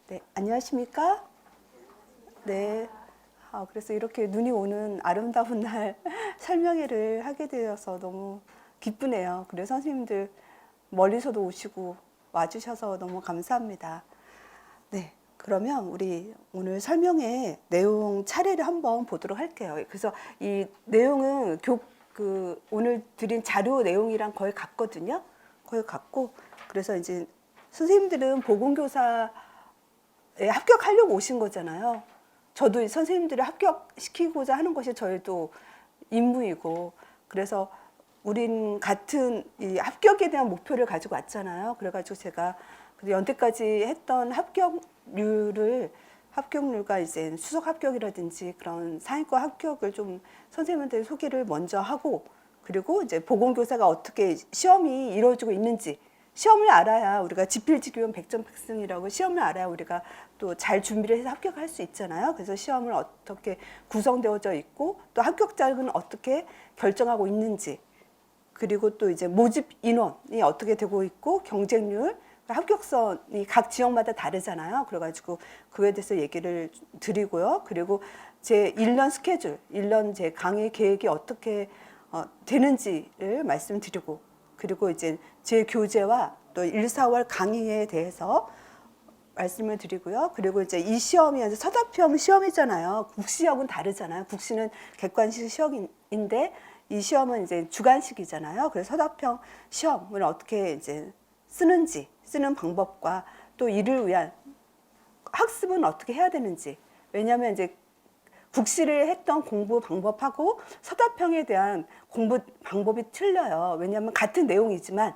네, 안녕하십니까? 네. 그래서 이렇게 눈이 오는 아름다운 날 설명회를 하게 되어서 너무 기쁘네요. 그래서 선생님들 멀리서도 오시고 와주셔서 너무 감사합니다. 네. 그러면 우리 오늘 설명회 내용 차례를 한번 보도록 할게요. 그래서 이 내용은 오늘 드린 자료 내용이랑 거의 같거든요. 거의 같고, 그래서 이제 선생님들은 보건교사에 합격하려고 오신 거잖아요. 저도 선생님들을 합격시키고자 하는 것이 저희도 임무이고, 그래서 우린 같은 이 합격에 대한 목표를 가지고 왔잖아요. 그래가지고 제가 연태까지 했던 합격률과 이제 수석 합격이라든지 그런 상위권 합격을 좀 선생님한테 소개를 먼저 하고, 그리고 이제 보건교사가 어떻게 시험이 이루어지고 있는지, 시험을 알아야 우리가 지필지기원 백전백승이라고 시험을 알아야 우리가 또 잘 준비를 해서 합격할 수 있잖아요. 그래서 시험을 어떻게 구성되어져 있고 또 합격자는 어떻게 결정하고 있는지, 그리고 또 이제 모집 인원이 어떻게 되고 있고 경쟁률, 합격선이 각 지역마다 다르잖아요. 그래가지고 그에 대해서 얘기를 드리고요. 그리고 제 1년 스케줄, 1년 제 강의 계획이 어떻게 되는지를 말씀드리고, 그리고 이제 제 교재와 또 1, 4월 강의에 대해서 말씀을 드리고요. 그리고 이제 이 시험이 이제 서답형 시험이잖아요. 국시하고는 다르잖아요. 국시는 객관식 시험인데 이 시험은 이제 주관식이잖아요. 그래서 서답형 시험을 어떻게 이제 쓰는지, 쓰는 방법과 또 이를 위한 학습은 어떻게 해야 되는지. 왜냐하면 이제 국시를 했던 공부 방법하고 서답형에 대한 공부 방법이 틀려요. 왜냐하면 같은 내용이지만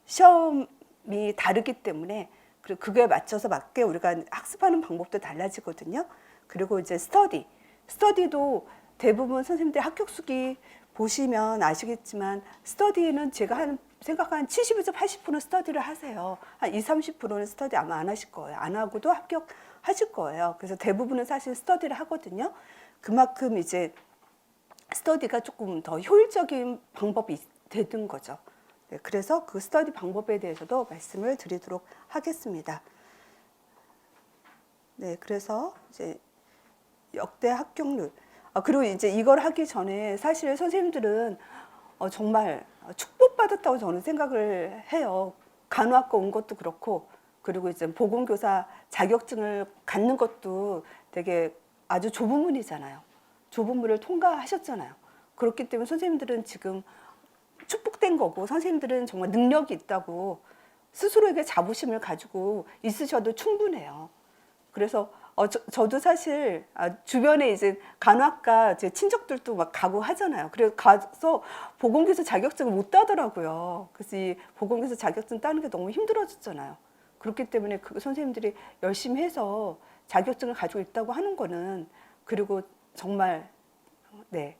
시험이 다르기 때문에, 그리고 그거에 맞게 우리가 학습하는 방법도 달라지거든요. 그리고 이제 스터디도 대부분 선생님들 합격수기 보시면 아시겠지만 스터디는 제가 생각한 70에서 80% 스터디를 하세요. 한 20, 30%는 스터디 아마 안 하실 거예요. 안 하고도 합격하실 거예요. 그래서 대부분은 사실 스터디를 하거든요. 그만큼 이제 스터디가 조금 더 효율적인 방법이 되는 거죠. 네, 그래서 그 스터디 방법에 대해서도 말씀을 드리도록 하겠습니다. 네, 그래서 이제 역대 합격률. 그리고 이제 이걸 하기 전에 사실 선생님들은 정말 축복받았다고 저는 생각을 해요. 간호학과 온 것도 그렇고, 그리고 이제 보건교사 자격증을 갖는 것도 되게 아주 좁은 문이잖아요. 좁은 문을 통과하셨잖아요. 그렇기 때문에 선생님들은 지금 축복된 거고, 선생님들은 정말 능력이 있다고 스스로에게 자부심을 가지고 있으셔도 충분해요. 그래서 저도 사실 주변에 이제 간호학과 제 친척들도 막 가고 하잖아요. 그래서 가서 보건교사 자격증을 못 따더라고요. 그래서 이 보건교사 자격증 따는 게 너무 힘들어졌잖아요. 그렇기 때문에 그 선생님들이 열심히 해서 자격증을 가지고 있다고 하는 거는, 그리고 정말 네,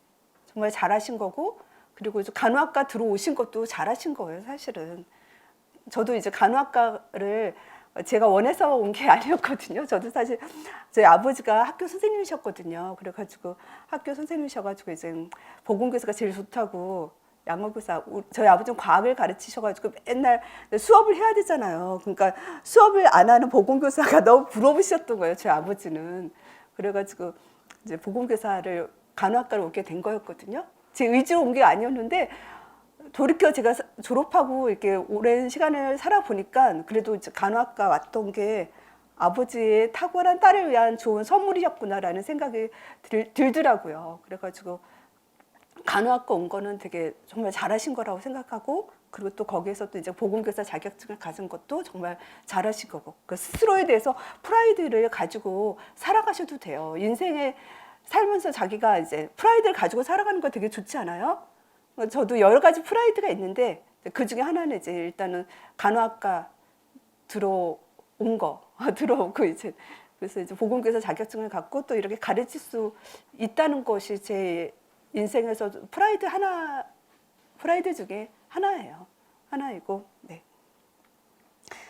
정말 잘하신 거고, 그리고 이제 간호학과 들어오신 것도 잘하신 거예요. 사실은 저도 이제 간호학과를 제가 원해서 온 게 아니었거든요. 저도 사실 저희 아버지가 학교 선생님이셨거든요. 그래가지고 학교 선생님이셔가지고 이제 보건교사가 제일 좋다고, 양호교사, 저희 아버지는 과학을 가르치셔가지고 맨날 수업을 해야 되잖아요. 그러니까 수업을 안 하는 보건교사가 너무 부러우셨던 거예요. 저희 아버지는. 그래가지고 이제 보건교사를 간호학과를 오게 된 거였거든요. 제 의지로 온 게 아니었는데, 돌이켜 제가 졸업하고 이렇게 오랜 시간을 살아보니까 그래도 이제 간호학과 왔던 게 아버지의 탁월한 딸을 위한 좋은 선물이었구나라는 생각이 들더라고요. 그래가지고 간호학과 온 거는 되게 정말 잘하신 거라고 생각하고, 그리고 또 거기에서 또 이제 보건교사 자격증을 가진 것도 정말 잘하신 거고, 그 스스로에 대해서 프라이드를 가지고 살아가셔도 돼요. 인생에 살면서 자기가 이제 프라이드를 가지고 살아가는 거 되게 좋지 않아요? 저도 여러 가지 프라이드가 있는데 그 중에 하나는 이제 일단은 간호학과 들어오고 이제 그래서 이제 보건교사 자격증을 갖고 또 이렇게 가르칠 수 있다는 것이 제 인생에서 프라이드 중에 하나이고, 네.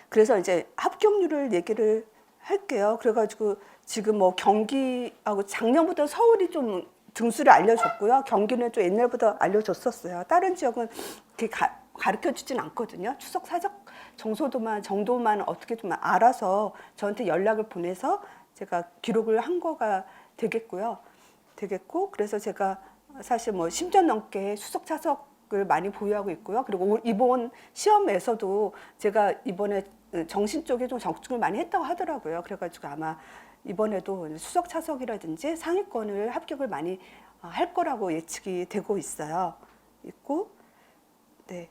그래서 이제 합격률을 얘기를 할게요. 그래가지고 지금 뭐 경기하고 작년부터 서울이 좀 등수를 알려줬고요. 경기는 좀 옛날부터 알려줬었어요. 다른 지역은 가르쳐 주진 않거든요. 추석 사적 정도만 어떻게 좀 알아서 저한테 연락을 보내서 제가 기록을 한 거가 되겠고, 그래서 제가 사실 뭐 10년 넘게 수석 차석을 많이 보유하고 있고요. 그리고 이번 시험에서도 제가 이번에 정신 쪽에 좀 적중을 많이 했다고 하더라고요. 그래가지고 아마 이번에도 수석 차석이라든지 상위권을 합격을 많이 할 거라고 예측이 되고 있고, 네.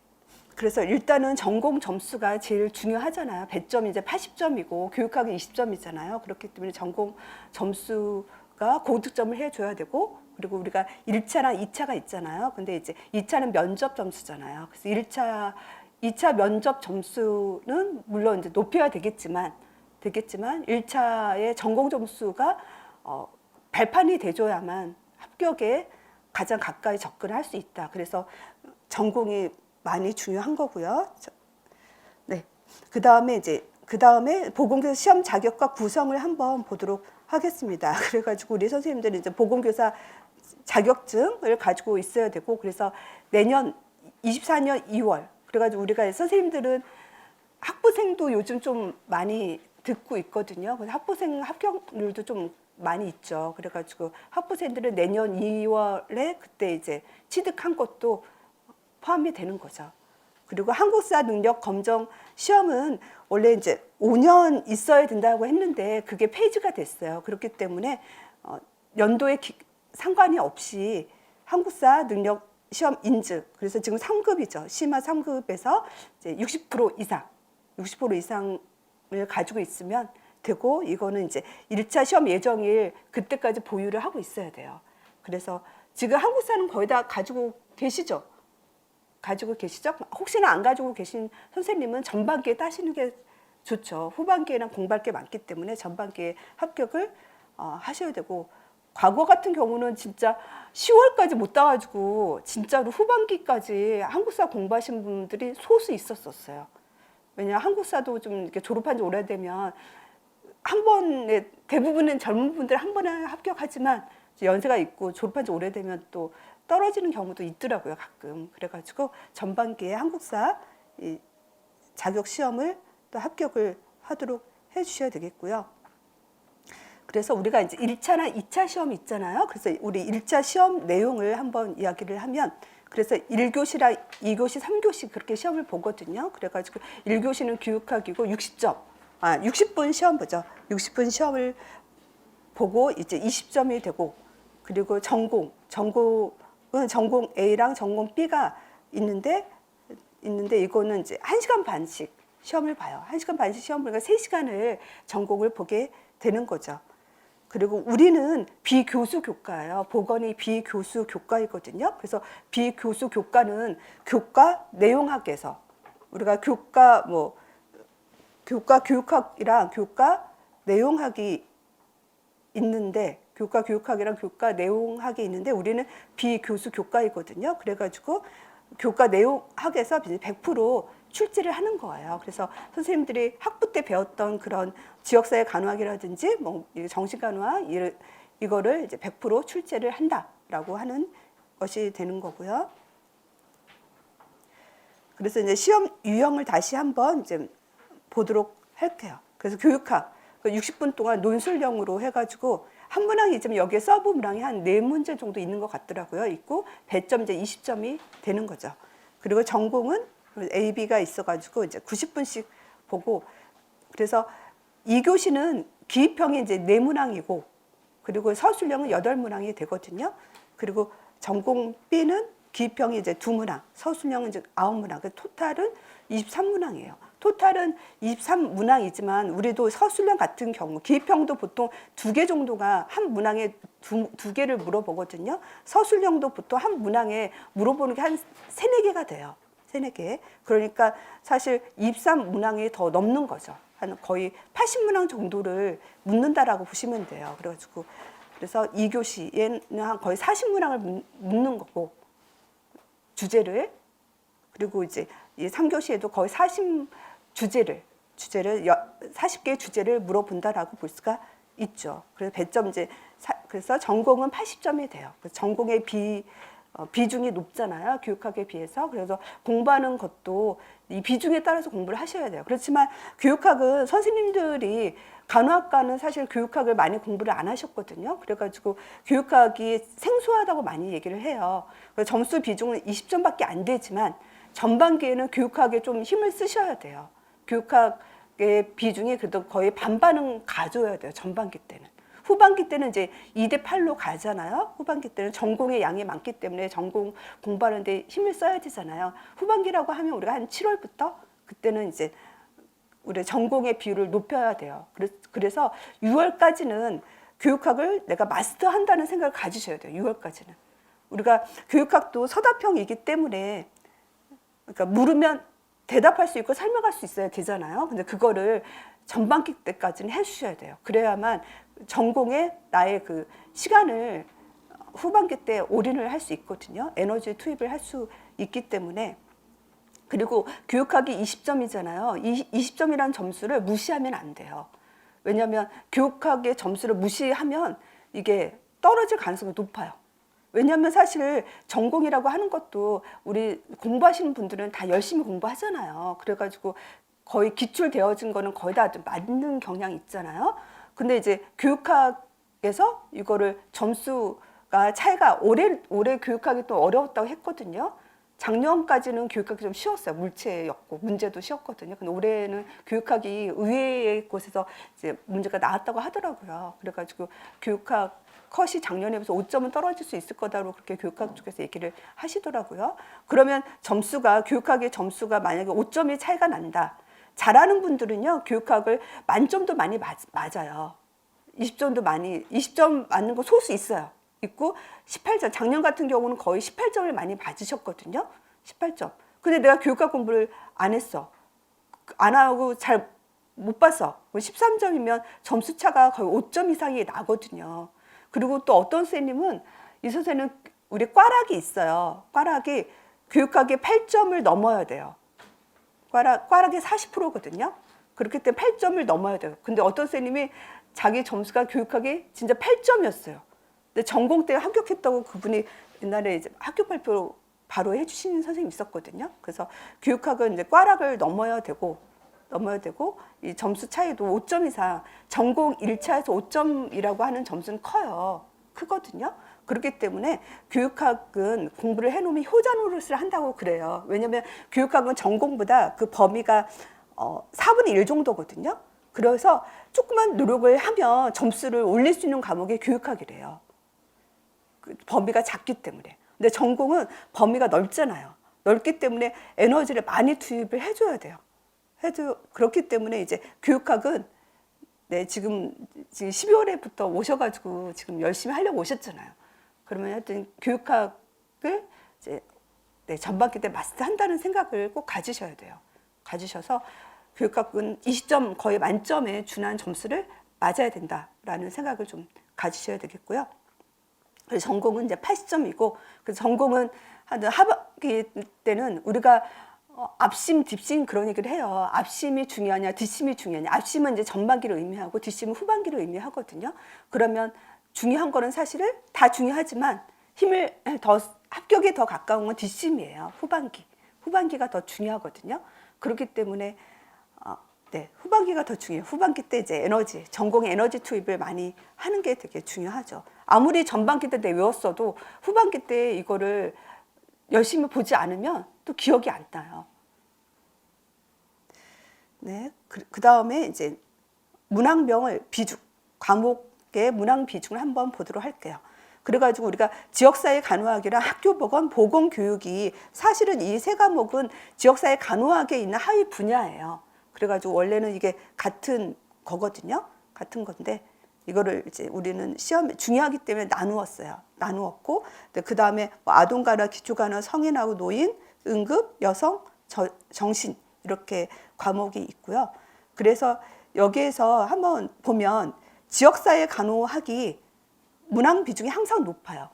그래서 일단은 전공 점수가 제일 중요하잖아요. 배점이 이제 80점이고 교육학이 20점이잖아요. 그렇기 때문에 전공 점수가 고득점을 해줘야 되고, 그리고 우리가 1차랑 2차가 있잖아요. 근데 이제 2차는 면접 점수잖아요. 그래서 2차 면접 점수는 물론 이제 높여야 되겠지만 1차의 전공 점수가 발판이 돼줘야만 합격에 가장 가까이 접근할 수 있다. 그래서 전공이 많이 중요한 거고요. 네. 그 다음에 보건교사 시험 자격과 구성을 한번 보도록 하겠습니다. 그래가지고 우리 선생님들은 이제 보건교사 자격증을 가지고 있어야 되고, 그래서 내년 24년 2월, 그래가지고 우리가 선생님들은 학부생도 요즘 좀 많이 듣고 있거든요. 그래서 학부생 합격률도 좀 많이 있죠. 그래가지고 학부생들은 내년 2월에 그때 이제 취득한 것도 포함이 되는 거죠. 그리고 한국사 능력 검정 시험은 원래 이제 5년 있어야 된다고 했는데 그게 폐지가 됐어요. 그렇기 때문에 연도에 상관이 없이 한국사 능력 시험 인증, 그래서 지금 3급이죠. 심화 3급에서 이제 60% 이상을 가지고 있으면 되고, 이거는 이제 1차 시험 예정일 그때까지 보유를 하고 있어야 돼요. 그래서 지금 한국사는 거의 다 가지고 계시죠? 혹시나 안 가지고 계신 선생님은 전반기에 따시는 게 좋죠. 후반기에는 공부할 게 많기 때문에 전반기에 합격을 하셔야 되고, 과거 같은 경우는 진짜 10월까지 못 따가지고 진짜로 후반기까지 한국사 공부하신 분들이 소수 있었어요. 왜냐 한국사도 좀 이렇게 졸업한 지 오래되면 한 번에 대부분은 젊은 분들 한 번에 합격하지만 연세가 있고 졸업한 지 오래되면 또 떨어지는 경우도 있더라고요, 가끔. 그래가지고 전반기에 한국사 자격 시험을 또 합격을 하도록 해주셔야 되겠고요. 그래서 우리가 이제 1차나 2차 시험이 있잖아요. 그래서 우리 1차 시험 내용을 한번 이야기를 하면, 그래서 1교시랑 2교시, 3교시 그렇게 시험을 보거든요. 그래가지고 1교시는 교육학이고 60분 시험 보죠. 60분 시험을 보고 이제 20점이 되고, 그리고 전공은 전공 A랑 전공 B가 있는데 이거는 이제 1시간 반씩 시험을 봐요. 1시간 반씩 시험 보니까 3시간을 전공을 보게 되는 거죠. 그리고 우리는 비교수 교과예요. 보건이 비교수 교과이거든요. 그래서 비교수 교과는 교과 내용학에서 우리가 교과 교육학이랑 교과 내용학이 있는데, 교과 교육학이랑 교과 내용학이 있는데 우리는 비교수 교과이거든요. 그래가지고 교과 내용학에서 100% 출제를 하는 거예요. 그래서 선생님들이 학부 때 배웠던 그런 지역사회 간호학이라든지 뭐 정신간호학 이거를 이제 100% 출제를 한다라고 하는 것이 되는 거고요. 그래서 이제 시험 유형을 다시 한번 이제 보도록 할게요. 그래서 교육학 60분 동안 논술형으로 해가지고 한 문항이 있으면 여기에 서브 문항이 한 4문제 정도 있는 것 같더라고요. 있고 배점 이제 20점이 되는 거죠. 그리고 전공은 A, B가 있어가지고 이제 90분씩 보고, 그래서 2교시는 기입형이 이제 4문항이고, 그리고 서술형은 8문항이 되거든요. 그리고 전공 B는 기입형이 이제 2문항, 서술형은 이제 9문항, 그 토탈은 23문항이에요. 토탈은 23문항이지만 우리도 서술형 같은 경우 기입형도 보통 2개 정도가 한 문항에 두 개를 물어보거든요. 서술형도 보통 한 문항에 물어보는 게 한 3-4개가 돼요. 3-4개. 그러니까 사실 23문항이 더 넘는 거죠. 한 거의 80문항 정도를 묻는다라고 보시면 돼요. 그래서 2교시에는 한 거의 40문항을 묻는 거고, 주제를. 그리고 이제 3교시에도 거의 40개의 주제를 물어본다라고 볼 수가 있죠. 그래서 배점 그래서 전공은 80점이 돼요. 그래서 전공의 비중이 높잖아요. 교육학에 비해서. 그래서 공부하는 것도 이 비중에 따라서 공부를 하셔야 돼요. 그렇지만 교육학은 선생님들이 간호학과는 사실 교육학을 많이 공부를 안 하셨거든요. 그래가지고 교육학이 생소하다고 많이 얘기를 해요. 그래서 점수 비중은 20점밖에 안 되지만 전반기에는 교육학에 좀 힘을 쓰셔야 돼요. 교육학의 비중이 그래도 거의 반반은 가져야 돼요. 전반기 때는. 후반기 때는 이제 2대 8로 가잖아요. 후반기 때는 전공의 양이 많기 때문에 전공 공부하는데 힘을 써야 되잖아요. 후반기라고 하면 우리가 한 7월부터 그때는 이제 우리 전공의 비율을 높여야 돼요. 그래서 6월까지는 교육학을 내가 마스터한다는 생각을 가지셔야 돼요. 6월까지는. 우리가 교육학도 서답형이기 때문에 그러니까 물으면 대답할 수 있고 설명할 수 있어야 되잖아요. 근데 그거를 전반기 때까지는 해주셔야 돼요. 그래야만 전공에 나의 그 시간을 후반기 때 올인을 할 수 있거든요. 에너지 투입을 할 수 있기 때문에. 그리고 교육학이 20점이잖아요. 20점이라는 점수를 무시하면 안 돼요. 왜냐하면 교육학의 점수를 무시하면 이게 떨어질 가능성이 높아요. 왜냐하면 사실 전공이라고 하는 것도 우리 공부하시는 분들은 다 열심히 공부하잖아요. 그래가지고 거의 기출되어진 거는 거의 다 맞는 경향이 있잖아요. 근데 이제 교육학에서 이거를 점수가 차이가 올해 교육학이 또 어려웠다고 했거든요. 작년까지는 교육학이 좀 쉬웠어요. 물체였고 문제도 쉬웠거든요. 근데 올해는 교육학이 의외의 곳에서 이제 문제가 나왔다고 하더라고요. 그래가지고 교육학 컷이 작년에 비해서 5점은 떨어질 수 있을 거다로 그렇게 교육학 쪽에서 얘기를 하시더라고요. 그러면 교육학의 점수가 만약에 5점이 차이가 난다. 잘하는 분들은요, 교육학을 만점도 많이 맞아요. 20점 맞는 거 소수 있어요. 있고 18점, 작년 같은 경우는 거의 18점을 많이 맞으셨거든요. 18점. 근데 내가 교육학 공부를 안 했어. 안 하고 잘 못 봤어. 13점이면 점수 차가 거의 5점 이상이 나거든요. 그리고 또 어떤 선생님은, 이 선생님은 우리 꽈락이 있어요. 꽈락이 교육학에 8점을 넘어야 돼요. 꽈락이 40%거든요. 그렇기 때문에 8점을 넘어야 돼요. 근데 어떤 선생님이 자기 점수가 교육학이 진짜 8점이었어요. 근데 전공 때 합격했다고 그분이 옛날에 이제 학교 발표 바로 해주시는 선생님이 있었거든요. 그래서 교육학은 이제 꽈락을 넘어야 되고 이 점수 차이도 5점 이상, 전공 1차에서 5점이라고 하는 점수는 크거든요. 그렇기 때문에 교육학은 공부를 해놓으면 효자 노릇을 한다고 그래요. 왜냐하면 교육학은 전공보다 그 범위가 4분의 1 정도거든요. 그래서 조금만 노력을 하면 점수를 올릴 수 있는 과목이 교육학이래요. 그 범위가 작기 때문에. 근데 전공은 범위가 넓잖아요. 넓기 때문에 에너지를 많이 투입을 해줘야 돼요. 그렇기 때문에 이제 교육학은 지금 12월에부터 오셔가지고 지금 열심히 하려고 오셨잖아요. 그러면 하여튼 교육학을 이제 전반기 때 마스터한다는 생각을 꼭 가지셔야 돼요. 가지셔서 교육학은 20점 거의 만점에 준하는 점수를 맞아야 된다라는 생각을 좀 가지셔야 되겠고요. 그래서 전공은 이제 80점이고, 그래서 전공은 하반기 때는 우리가 앞심, 뒷심 그런 얘기를 해요. 앞심이 중요하냐, 뒷심이 중요하냐. 앞심은 이제 전반기를 의미하고 뒷심은 후반기를 의미하거든요. 그러면 중요한 거는 사실은 다 중요하지만 합격에 더 가까운 건 뒷심이에요. 후반기가 더 중요하거든요. 그렇기 때문에 후반기가 더 중요해요. 후반기 때 이제 전공의 에너지 투입을 많이 하는 게 되게 중요하죠. 아무리 전반기 때 외웠어도 후반기 때 이거를 열심히 보지 않으면 또 기억이 안 나요. 그 다음에 이제 과목의 문항 비중을 한번 보도록 할게요. 그래가지고 우리가 지역사회 간호학이랑 학교보건, 보건교육이 사실은 이 세 과목은 지역사회 간호학에 있는 하위 분야예요. 그래가지고 원래는 이게 같은 거거든요. 같은 건데 이거를 이제 우리는 시험에 중요하기 때문에 나누었고, 그 다음에 아동간호, 기초간호, 성인하고 노인, 응급, 여성, 정신 이렇게 과목이 있고요. 그래서 여기에서 한번 보면 지역사회 간호학이 문항 비중이 항상 높아요.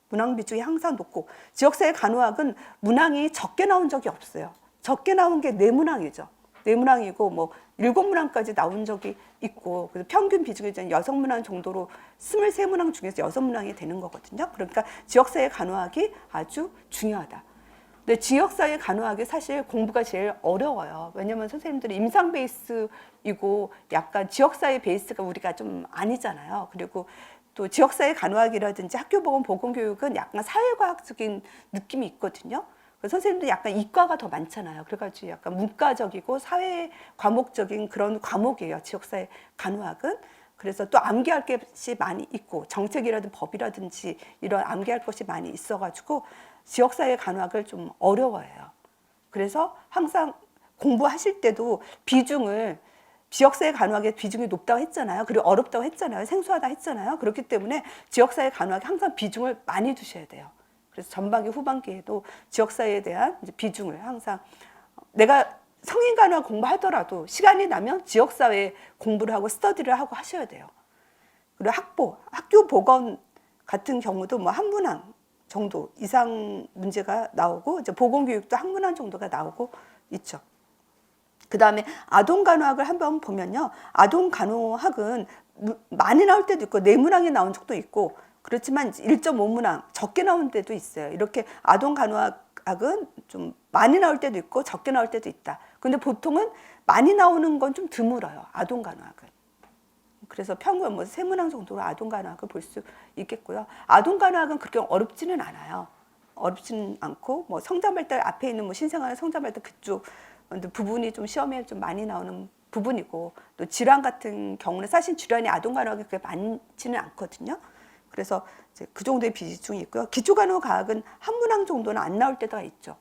문항 비중이 항상 높고, 지역사회 간호학은 문항이 적게 나온 적이 없어요. 적게 나온 게 4문항이죠. 4문항이고 뭐 7문항까지 나온 적이 있고, 그래서 평균 비중이 6문항 정도로 23문항 중에서 6문항이 되는 거거든요. 그러니까 지역사회 간호학이 아주 중요하다. 근데 지역사회 간호학이 사실 공부가 제일 어려워요. 왜냐면 선생님들이 임상 베이스이고 약간 지역사회 베이스가 우리가 좀 아니잖아요. 그리고 또 지역사회 간호학이라든지 학교보건 보건교육은 약간 사회과학적인 느낌이 있거든요. 선생님도 약간 이과가 더 많잖아요. 그래가지고 약간 문과적이고 사회 과목적인 그런 과목이에요. 지역사회 간호학은. 그래서 또 암기할 것이 많이 있고 정책이라든지 법이라든지 이런 암기할 것이 많이 있어가지고 지역사회 간호학을 좀 어려워해요. 그래서 항상 공부하실 때도 비중을 지역사회 간호학의 비중이 높다고 했잖아요. 그리고 어렵다고 했잖아요. 생소하다 했잖아요. 그렇기 때문에 지역사회 간호학에 항상 비중을 많이 두셔야 돼요. 그래서 전반기 후반기에도 지역사회에 대한 이제 비중을 항상 내가 성인 간호학 공부하더라도 시간이 나면 지역사회 공부를 하고 스터디를 하고 하셔야 돼요. 그리고 학교 보건 같은 경우도 뭐 한 문항 정도 이상 문제가 나오고 이제 보건교육도 한 문항 정도가 나오고 있죠. 그 다음에 아동간호학을 한번 보면요. 아동간호학은 많이 나올 때도 있고 4문항이 나온 적도 있고 그렇지만 1.5문항 적게 나온 때도 있어요. 이렇게 아동간호학은 좀 많이 나올 때도 있고 적게 나올 때도 있다. 근데 보통은 많이 나오는 건 좀 드물어요. 아동간호학은. 그래서 평균 뭐 3문항 정도로 아동간호학을 볼 수 있겠고요. 아동간호학은 그렇게 어렵지는 않아요. 어렵지는 않고 뭐 성장발달 앞에 있는 뭐 신생아 성장발달 그쪽 부분이 좀 시험에 좀 많이 나오는 부분이고 또 질환 같은 경우는 사실 질환이 아동간호학이 그렇게 많지는 않거든요. 그래서 이제 그 정도의 비중이 있고요. 기초간호과학은 한 문항 정도는 안 나올 때가 있죠.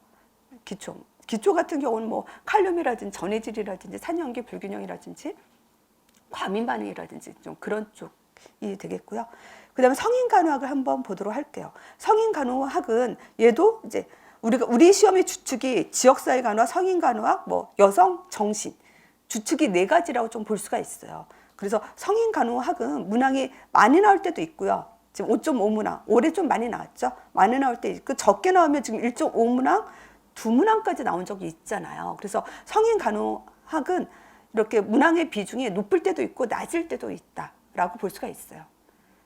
기초 같은 경우는 뭐 칼륨이라든지 전해질이라든지 산염기 불균형이라든지 과민 반응이라든지 좀 그런 쪽이 되겠고요. 그다음에 성인 간호학을 한번 보도록 할게요. 성인 간호학은 얘도 이제 우리 시험의 주축이 지역사회 간호학, 성인 간호학, 뭐 여성 정신 주축이 4가지라고 좀 볼 수가 있어요. 그래서 성인 간호학은 문항이 많이 나올 때도 있고요. 지금 5.5문항, 올해 좀 많이 나왔죠. 많이 나올 때 있고 적게 나오면 지금 1.5문항, 2문항까지 나온 적이 있잖아요. 그래서 성인 간호학은 이렇게 문항의 비중이 높을 때도 있고 낮을 때도 있다라고 볼 수가 있어요.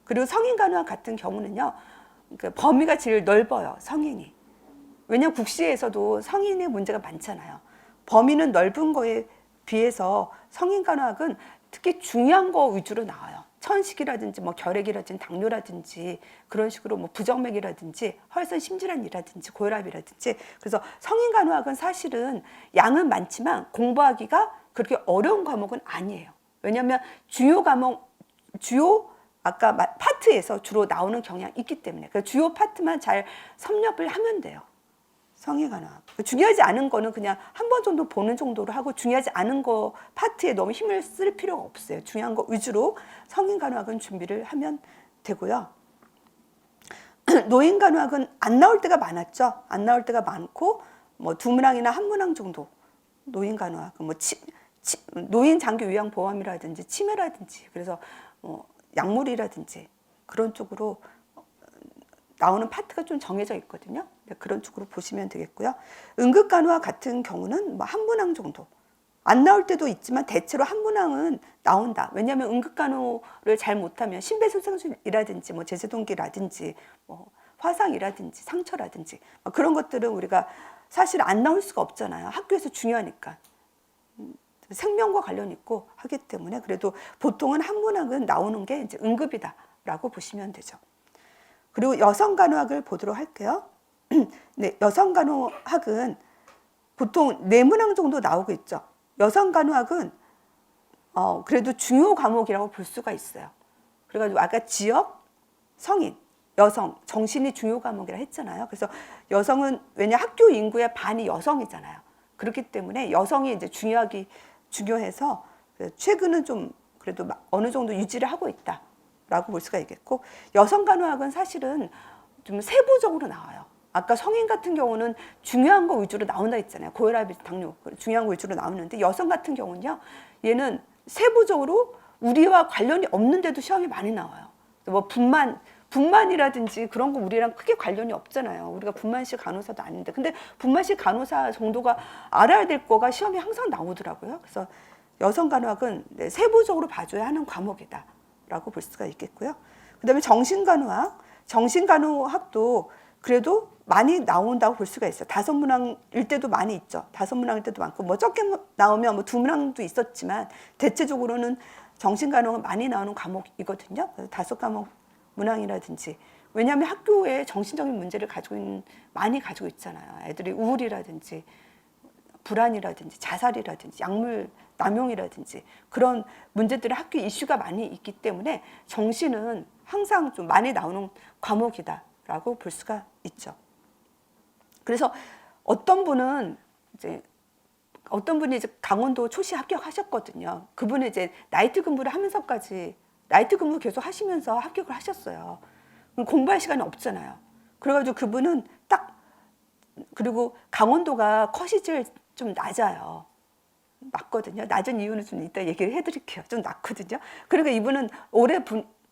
그리고 성인 간호학 같은 경우는요, 그러니까 범위가 제일 넓어요. 성인이. 왜냐하면 국시에서도 성인의 문제가 많잖아요. 범위는 넓은 거에 비해서 성인 간호학은 특히 중요한 거 위주로 나와요. 천식이라든지 뭐 결핵이라든지 당뇨라든지 그런 식으로 뭐 부정맥이라든지 혈관 심질환이라든지 고혈압이라든지. 그래서 성인 간호학은 사실은 양은 많지만 공부하기가 그렇게 어려운 과목은 아니에요. 왜냐하면 주요 아까 파트에서 주로 나오는 경향이 있기 때문에 그 주요 파트만 잘 섭렵을 하면 돼요. 성인 간호학. 중요하지 않은 거는 그냥 한 번 정도 보는 정도로 하고 중요하지 않은 거 파트에 너무 힘을 쓸 필요가 없어요. 중요한 거 위주로 성인 간호학은 준비를 하면 되고요. 노인 간호학은 안 나올 때가 많았죠. 안 나올 때가 많고 뭐 2문항이나 1문항 정도. 노인 간호학, 뭐 노인 장기 요양 보험이라든지 치매라든지 그래서 뭐 약물이라든지 그런 쪽으로 나오는 파트가 좀 정해져 있거든요. 그런 쪽으로 보시면 되겠고요. 응급간호학 같은 경우는 뭐 1문항 정도. 안 나올 때도 있지만 대체로 1문항은 나온다. 왜냐하면 응급간호를 잘 못하면 심폐소생술이라든지 뭐 제세동기라든지 뭐 화상이라든지 상처라든지 그런 것들은 우리가 사실 안 나올 수가 없잖아요. 학교에서 중요하니까. 생명과 관련 있고 하기 때문에 그래도 보통은 1문항은 나오는 게 이제 응급이다라고 보시면 되죠. 그리고 여성간호학을 보도록 할게요. 네, 여성간호학은 보통 4문항 정도 나오고 있죠. 여성간호학은 그래도 중요 과목이라고 볼 수가 있어요. 그래가지고 아까 지역, 성인, 여성, 정신이 중요 과목이라 했잖아요. 그래서 여성은 왜냐 학교 인구의 반이 여성이잖아요. 그렇기 때문에 여성이 이제 중요해서 최근은 좀 그래도 어느 정도 유지를 하고 있다라고 볼 수가 있겠고 여성간호학은 사실은 좀 세부적으로 나와요. 아까 성인 같은 경우는 중요한 거 위주로 나온다 했잖아요. 고혈압, 당뇨 중요한 거 위주로 나오는데 여성 같은 경우는요. 얘는 세부적으로 우리와 관련이 없는데도 시험이 많이 나와요. 뭐 분만 분만이라든지 그런 거 우리랑 크게 관련이 없잖아요. 우리가 분만실 간호사도 아닌데. 근데 분만실 간호사 정도가 알아야 될 거가 시험에 항상 나오더라고요. 그래서 여성간호학은 네, 세부적으로 봐줘야 하는 과목이다라고 볼 수가 있겠고요. 그다음에 정신간호학, 정신간호학도 그래도 많이 나온다고 볼 수가 있어요. 5문항일 때도 많이 있죠. 5문항일 때도 많고, 뭐 적게 나오면 뭐 2문항도 있었지만 대체적으로는 정신간호가 많이 나오는 과목이거든요. 그래서 5과목 문항이라든지. 왜냐하면 학교에 정신적인 문제를 많이 가지고 있잖아요. 애들이 우울이라든지 불안이라든지 자살이라든지 약물 남용이라든지 그런 문제들이 학교 이슈가 많이 있기 때문에 정신은 항상 좀 많이 나오는 과목이다라고 볼 수가 있죠. 그래서 어떤 분이 이제 강원도 초시 합격하셨거든요. 그분은 이제 나이트 근무를 하면서까지 나이트 근무 계속 하시면서 합격을 하셨어요. 공부할 시간이 없잖아요. 그래가지고 그분은 그리고 강원도가 컷시즌 좀 낮아요. 낮거든요. 낮은 이유는 좀 이따 얘기를 해드릴게요. 좀 낮거든요. 그러니까 이분은 올해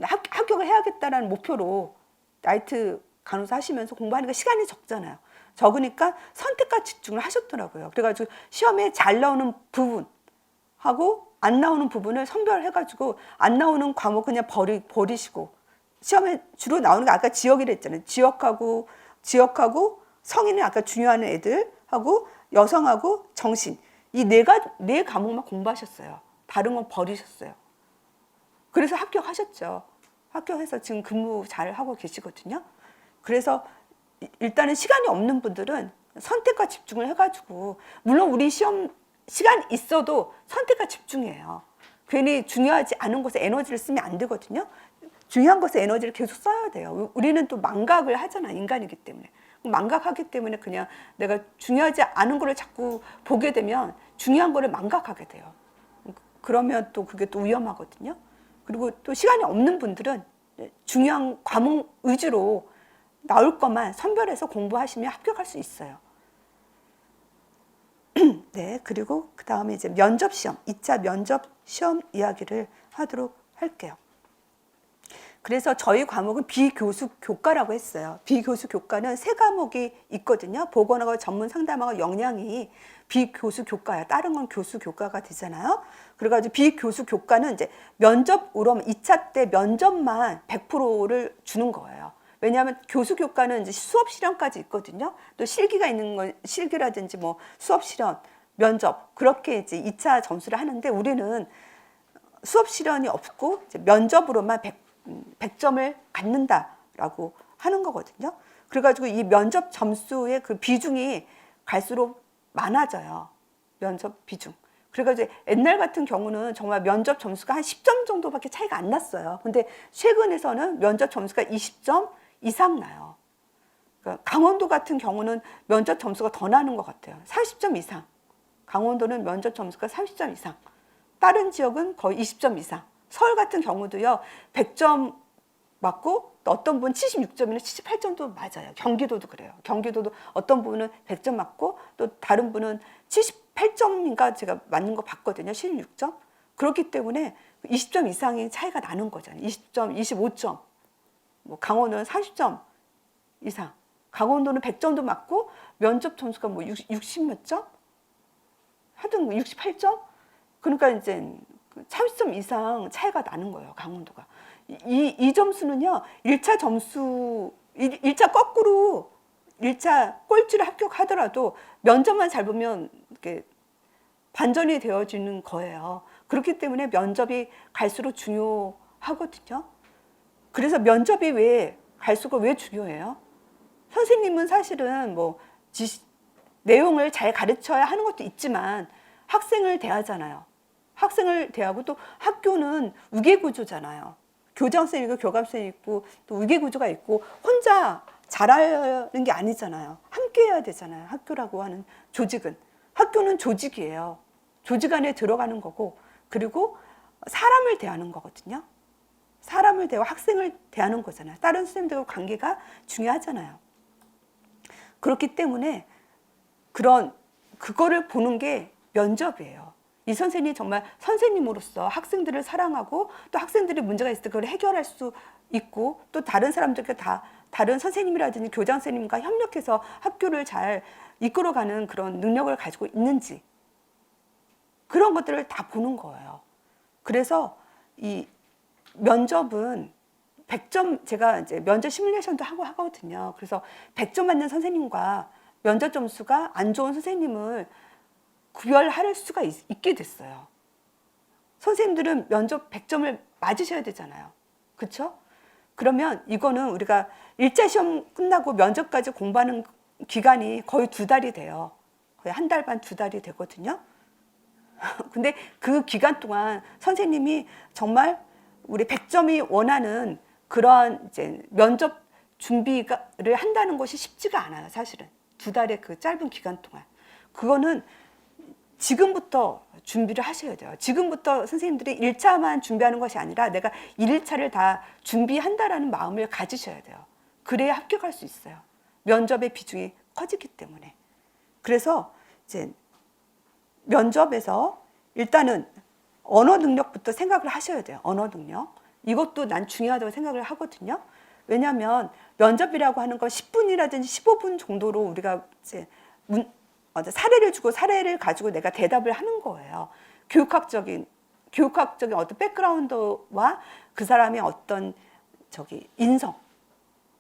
합격을 해야겠다라는 목표로 나이트 간호사 하시면서 공부하니까 시간이 적잖아요. 적으니까 선택과 집중을 하셨더라고요. 그래가지고 시험에 잘 나오는 부분하고 안 나오는 부분을 선별해가지고 안 나오는 과목 그냥 버리시고 시험에 주로 나오는 게 아까 지역이라 했잖아요. 지역하고 성인은 아까 중요한 애들하고 여성하고 정신 이 네 과목만 공부하셨어요. 다른 건 버리셨어요. 그래서 합격하셨죠. 합격해서 지금 근무 잘 하고 계시거든요. 그래서 일단은 시간이 없는 분들은 선택과 집중을 해가지고 물론 우리 시험 시간 있어도 선택과 집중이에요. 괜히 중요하지 않은 곳에 에너지를 쓰면 안 되거든요. 중요한 것에 에너지를 계속 써야 돼요. 우리는 또 망각을 하잖아, 인간이기 때문에. 망각하기 때문에 그냥 내가 중요하지 않은 거를 자꾸 보게 되면 중요한 거를 망각하게 돼요. 그러면 또 그게 또 위험하거든요. 그리고 또 시간이 없는 분들은 중요한 과목 위주로 나올 것만 선별해서 공부하시면 합격할 수 있어요. 네, 그리고 그 다음에 이제 면접 시험, 2차 면접 시험 이야기를 하도록 할게요. 그래서 저희 과목은 비교수 교과라고 했어요. 비교수 교과는 3과목이 있거든요. 보건하고 전문 상담하고 역량이 비교수 교과야. 다른 건 교수 교과가 되잖아요. 그래가지고 비교수 교과는 이제 면접으로 2차 때 면접만 100%를 주는 거예요. 왜냐하면 교수 교과는 이제 수업 실현까지 있거든요. 또 실기가 있는 건 실기라든지 뭐 수업 실현, 면접 그렇게 이제 2차 점수를 하는데 우리는 수업 실현이 없고 이제 면접으로만 100점을 갖는다라고 하는 거거든요. 그래가지고 이 면접 점수의 그 비중이 갈수록 많아져요. 면접 비중. 그래가지고 옛날 같은 경우는 정말 면접 점수가 한 10점 정도밖에 차이가 안 났어요. 근데 최근에서는 면접 점수가 20점 이상 나요. 그러니까 강원도 같은 경우는 면접 점수가 더 나는 것 같아요. 30점 이상. 강원도는 면접 점수가 30점 이상. 다른 지역은 거의 20점 이상. 서울 같은 경우도요, 100점 맞고 어떤 분은 76점이나 78점도 맞아요. 경기도도 그래요. 경기도도 어떤 분은 100점 맞고 또 다른 분은 78점인가 제가 맞는 거 봤거든요. 76점. 그렇기 때문에 20점 이상의 차이가 나는 거잖아요. 20점, 25점. 뭐 강원도는 30점 이상. 강원도는 100점도 맞고 면접 점수가 뭐 60 몇 점? 하여튼 68점? 그러니까 이제 30점 이상 차이가 나는 거예요, 강원도가. 이 점수는요, 1차 점수, 1차 거꾸로 1차 꼴찌를 합격하더라도 면접만 잘 보면 이렇게 반전이 되어지는 거예요. 그렇기 때문에 면접이 갈수록 중요하거든요. 그래서 면접이 갈수록 왜 중요해요? 선생님은 사실은 뭐 내용을 잘 가르쳐야 하는 것도 있지만 학생을 대하잖아요. 학생을 대하고 또 학교는 우계구조잖아요. 교장선생님 있고 교감선생님 있고 또 우계구조가 있고 혼자 잘하는 게 아니잖아요. 함께 해야 되잖아요. 학교라고 하는 조직은. 학교는 조직이에요. 조직 안에 들어가는 거고 그리고 사람을 대하는 거거든요. 사람을 대하고 학생을 대하는 거잖아요. 다른 선생님들과 관계가 중요하잖아요. 그렇기 때문에 그거를 보는 게 면접이에요. 이 선생님이 정말 선생님으로서 학생들을 사랑하고 또 학생들이 문제가 있을 때 그걸 해결할 수 있고 또 다른 사람들과 다 다른 선생님이라든지 교장 선생님과 협력해서 학교를 잘 이끌어가는 그런 능력을 가지고 있는지 그런 것들을 다 보는 거예요. 그래서 이 면접은 100점, 제가 이제 면접 시뮬레이션도 하고 하거든요. 그래서 100점 맞는 선생님과 면접 점수가 안 좋은 선생님을 구별할 수가 있게 됐어요. 선생님들은 면접 100점을 맞으셔야 되잖아요. 그렇죠? 그러면 이거는 우리가 1차 시험 끝나고 면접까지 공부하는 기간이 거의 2달이 돼요. 거의 1달 반, 2달이 되거든요. 근데 그 기간 동안 선생님이 정말 우리 100점이 원하는 그런 이제 면접 준비를 한다는 것이 쉽지가 않아요, 사실은. 2달의 그 짧은 기간 동안. 그거는 지금부터 준비를 하셔야 돼요. 지금부터 선생님들이 1차만 준비하는 것이 아니라 내가 1차를 다 준비한다라는 마음을 가지셔야 돼요. 그래야 합격할 수 있어요. 면접의 비중이 커지기 때문에. 그래서 이제 면접에서 일단은 언어 능력부터 생각을 하셔야 돼요. 언어 능력. 이것도 난 중요하다고 생각을 하거든요. 왜냐하면 면접이라고 하는 건 10분이라든지 15분 정도로 우리가 이제 사례를 주고 사례를 가지고 내가 대답을 하는 거예요. 교육학적인 어떤 백그라운드와 그 사람의 어떤 인성.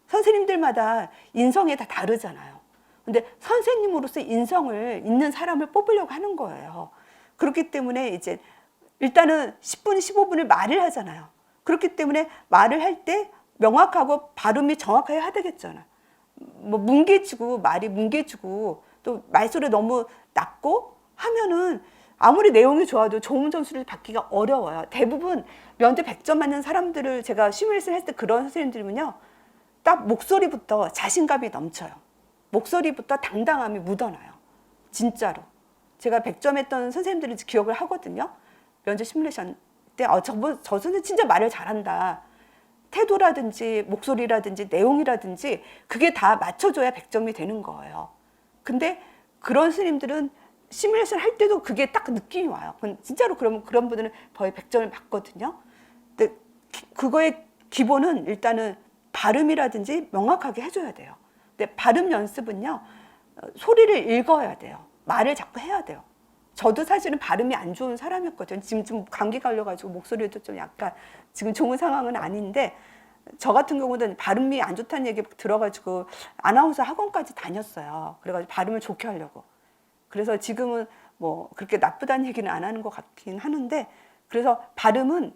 선생님들마다 인성이 다 다르잖아요. 근데 선생님으로서 인성을 있는 사람을 뽑으려고 하는 거예요. 그렇기 때문에 이제 일단은 10분, 15분을 말을 하잖아요. 그렇기 때문에 말을 할 때 명확하고 발음이 정확하게 해야 되겠잖아요. 뭐 말이 뭉개지고 또 말소리 너무 낮고 하면은 아무리 내용이 좋아도 좋은 점수를 받기가 어려워요. 대부분 면접 100점 맞는 사람들을 제가 시뮬레이션 했을 때 그런 선생님들은요, 딱 목소리부터 자신감이 넘쳐요. 목소리부터 당당함이 묻어나요. 진짜로. 제가 100점 했던 선생님들을 기억을 하거든요. 면접 시뮬레이션 때 저 선생님 진짜 말을 잘한다. 태도라든지 목소리라든지 내용이라든지 그게 다 맞춰줘야 100점이 되는 거예요. 근데 그런 선생님들은 시뮬레이션 할 때도 그게 딱 느낌이 와요. 진짜로 그런 분들은 거의 100점을 맞거든요. 근데 그거의 기본은 일단은 발음이라든지 명확하게 해줘야 돼요. 근데 발음 연습은요, 소리를 읽어야 돼요. 말을 자꾸 해야 돼요. 저도 사실은 발음이 안 좋은 사람이었거든요. 지금 좀 감기 걸려가지고 목소리도 좀 약간 지금 좋은 상황은 아닌데, 저 같은 경우는 발음이 안 좋다는 얘기 들어가지고 아나운서 학원까지 다녔어요. 그래가지고 발음을 좋게 하려고. 그래서 지금은 뭐 그렇게 나쁘다는 얘기는 안 하는 것 같긴 하는데, 그래서 발음은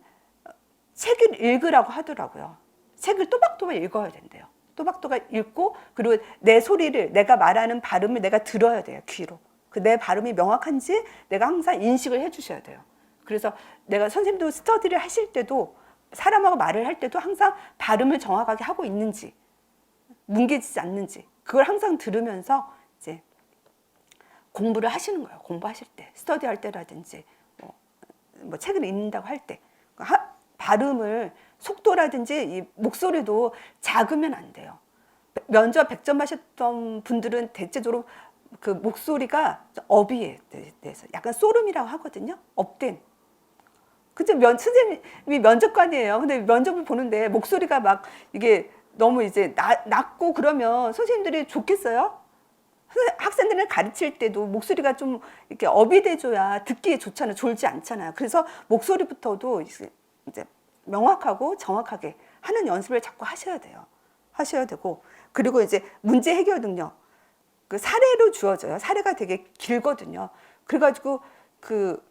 책을 읽으라고 하더라고요. 책을 또박또박 읽어야 된대요. 또박또박 읽고, 그리고 내 소리를, 내가 말하는 발음을 내가 들어야 돼요, 귀로. 내 발음이 명확한지 내가 항상 인식을 해주셔야 돼요. 그래서 내가 선생님도 스터디를 하실 때도 사람하고 말을 할 때도 항상 발음을 정확하게 하고 있는지, 뭉개지지 않는지, 그걸 항상 들으면서 이제 공부를 하시는 거예요. 공부하실 때, 스터디 할 때라든지, 뭐 책을 읽는다고 할 때. 발음을, 속도라든지 이 목소리도 작으면 안 돼요. 면접 100점 하셨던 분들은 대체적으로 그 목소리가 업이에 대해서 약간 소름이라고 하거든요. 업된. 그죠? 선생님이 면접관이에요. 근데 면접을 보는데 목소리가 막 이게 너무 이제 낮고 그러면 선생님들이 좋겠어요? 학생들을 가르칠 때도 목소리가 좀 이렇게 업이 돼줘야 듣기에 좋잖아요. 졸지 않잖아요. 그래서 목소리부터도 이제 명확하고 정확하게 하는 연습을 자꾸 하셔야 돼요. 하셔야 되고, 그리고 이제 문제 해결 능력. 그 사례로 주어져요. 사례가 되게 길거든요. 그래가지고 그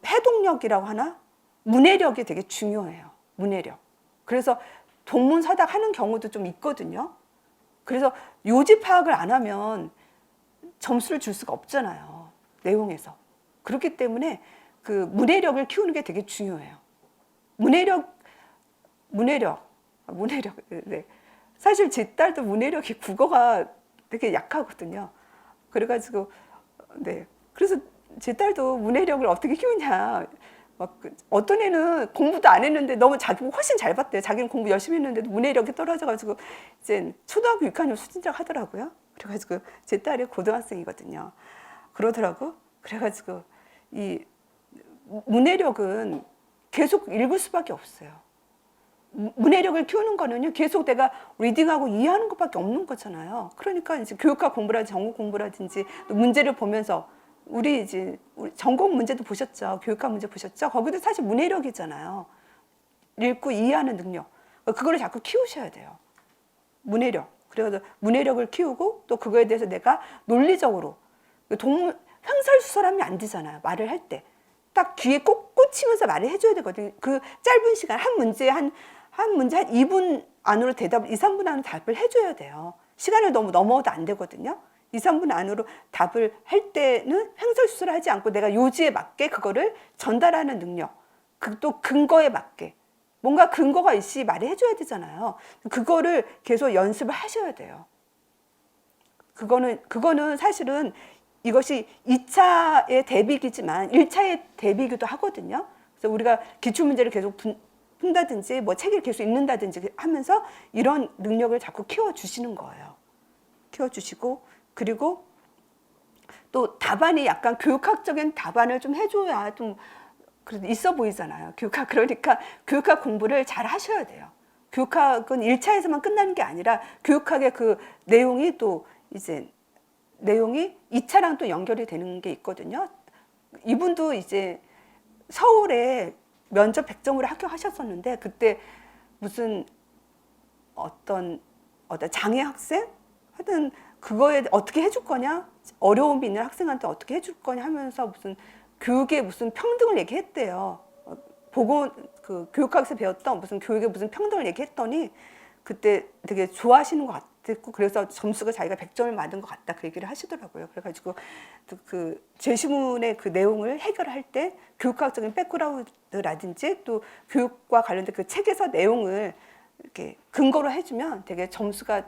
해동력이라고 하나? 문해력이 되게 중요해요. 문해력. 그래서 동문서답 하는 경우도 좀 있거든요. 그래서 요지 파악을 안 하면 점수를 줄 수가 없잖아요. 내용에서. 그렇기 때문에 그 문해력을 키우는 게 되게 중요해요. 문해력. 네. 사실 제 딸도 문해력이 국어가 되게 약하거든요. 그래가지고, 네. 그래서 제 딸도 문해력을 어떻게 키우냐. 어떤 애는 공부도 안 했는데 너무 훨씬 잘 봤대요. 자기는 공부 열심히 했는데도 문해력이 떨어져가지고 이제 초등학교 6학년 수진작 하더라고요. 그래가지고 제 딸이 고등학생이거든요. 그러더라고. 그래가지고 이 문해력은 계속 읽을 수밖에 없어요. 문해력을 키우는 거는요, 계속 내가 리딩하고 이해하는 것밖에 없는 거잖아요. 그러니까 이제 교육학 공부라든지 전공 공부라든지 문제를 보면서 우리 전공 문제도 보셨죠? 교육학 문제 보셨죠? 거기도 사실 문해력이잖아요. 읽고 이해하는 능력. 그거를 자꾸 키우셔야 돼요. 문해력. 그래서 문해력을 키우고 또 그거에 대해서 내가 논리적으로 횡설수설하면 안 되잖아요. 말을 할 때. 딱 귀에 꼭 꽂히면서 말을 해줘야 되거든요. 그 짧은 시간, 한 문제 한 2분 안으로 대답을, 2, 3분 안으로 답을 해줘야 돼요. 시간을 너무 넘어도 안 되거든요. 2, 3분 안으로 답을 할 때는 횡설수설을 하지 않고 내가 요지에 맞게 그거를 전달하는 능력. 또 근거에 맞게. 뭔가 근거가 있이 말을 해줘야 되잖아요. 그거를 계속 연습을 하셔야 돼요. 그거는 사실은 이것이 2차의 대비기지만 1차의 대비기도 하거든요. 그래서 우리가 기출문제를 계속 푼다든지 뭐 책을 계속 읽는다든지 하면서 이런 능력을 자꾸 키워주시는 거예요. 키워주시고, 그리고 또 답안이 약간 교육학적인 답안을 좀 해줘야 좀 그래도 있어 보이잖아요. 그러니까 교육학 공부를 잘 하셔야 돼요. 교육학은 1차에서만 끝나는 게 아니라 교육학의 그 내용이 또 이제 내용이 2차랑 또 연결이 되는 게 있거든요. 이분도 이제 서울에 면접 100점으로 합격하셨었는데 그때 무슨 어떤 장애 학생? 하여튼 그거에 어떻게 해줄 거냐? 어려움이 있는 학생한테 어떻게 해줄 거냐 하면서 무슨 교육에 무슨 평등을 얘기했대요. 교육학에서 배웠던 무슨 교육에 무슨 평등을 얘기했더니 그때 되게 좋아하시는 것 같았고, 그래서 점수가 자기가 100점을 맞은 것 같다 그 얘기를 하시더라고요. 그래가지고 그 제시문의 그 내용을 해결할 때 교육학적인 백그라운드라든지 또 교육과 관련된 그 책에서 내용을 이렇게 근거로 해주면 되게 점수가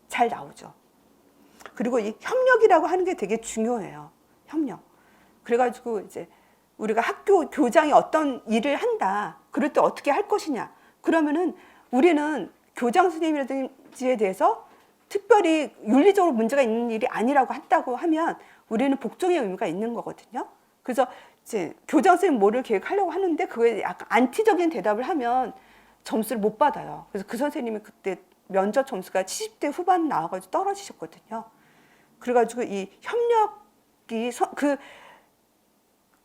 잘 나오죠. 그리고 이 협력이라고 하는 게 되게 중요해요. 협력. 그래가지고 이제 우리가 학교 교장이 어떤 일을 한다. 그럴 때 어떻게 할 것이냐. 그러면은 우리는 교장 선생님이라든지에 대해서 특별히 윤리적으로 문제가 있는 일이 아니라고 한다고 하면 우리는 복종의 의무가 있는 거거든요. 그래서 이제 교장 선생님 뭐를 계획하려고 하는데 그거에 약간 안티적인 대답을 하면 점수를 못 받아요. 그래서 그 선생님이 그때 면접 점수가 70대 후반 나와가지고 떨어지셨거든요. 그래가지고 이 협력이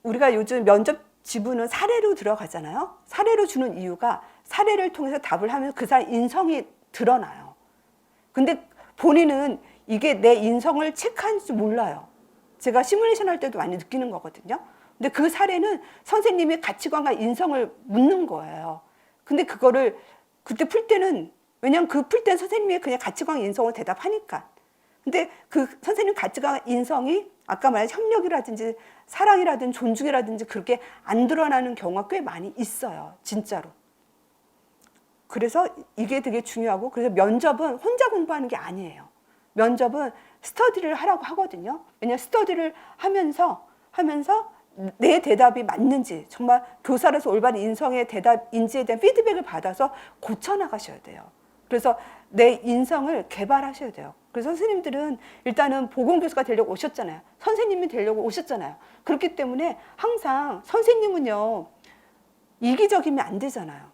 우리가 요즘 면접 지문은 사례로 들어가잖아요. 사례로 주는 이유가 사례를 통해서 답을 하면 그 사람 인성이 드러나요. 근데 본인은 이게 내 인성을 체크하는지 몰라요. 제가 시뮬레이션 할 때도 많이 느끼는 거거든요. 근데 그 사례는 선생님의 가치관과 인성을 묻는 거예요. 근데 그거를 그때 풀 때는, 왜냐면 그 풀 때는 선생님의 그냥 가치관, 인성을 대답하니까. 근데 그 선생님 가치관, 인성이 아까 말한 협력이라든지 사랑이라든지 존중이라든지 그렇게 안 드러나는 경우가 꽤 많이 있어요. 진짜로. 그래서 이게 되게 중요하고, 그래서 면접은 혼자 공부하는 게 아니에요. 면접은 스터디를 하라고 하거든요. 왜냐하면 스터디를 하면서 내 대답이 맞는지, 정말 교사로서 올바른 인성의 대답인지에 대한 피드백을 받아서 고쳐나가셔야 돼요. 그래서 내 인성을 개발하셔야 돼요. 그래서 선생님들은 일단은 보건교수가 되려고 오셨잖아요. 선생님이 되려고 오셨잖아요. 그렇기 때문에 항상 선생님은요, 이기적이면 안 되잖아요.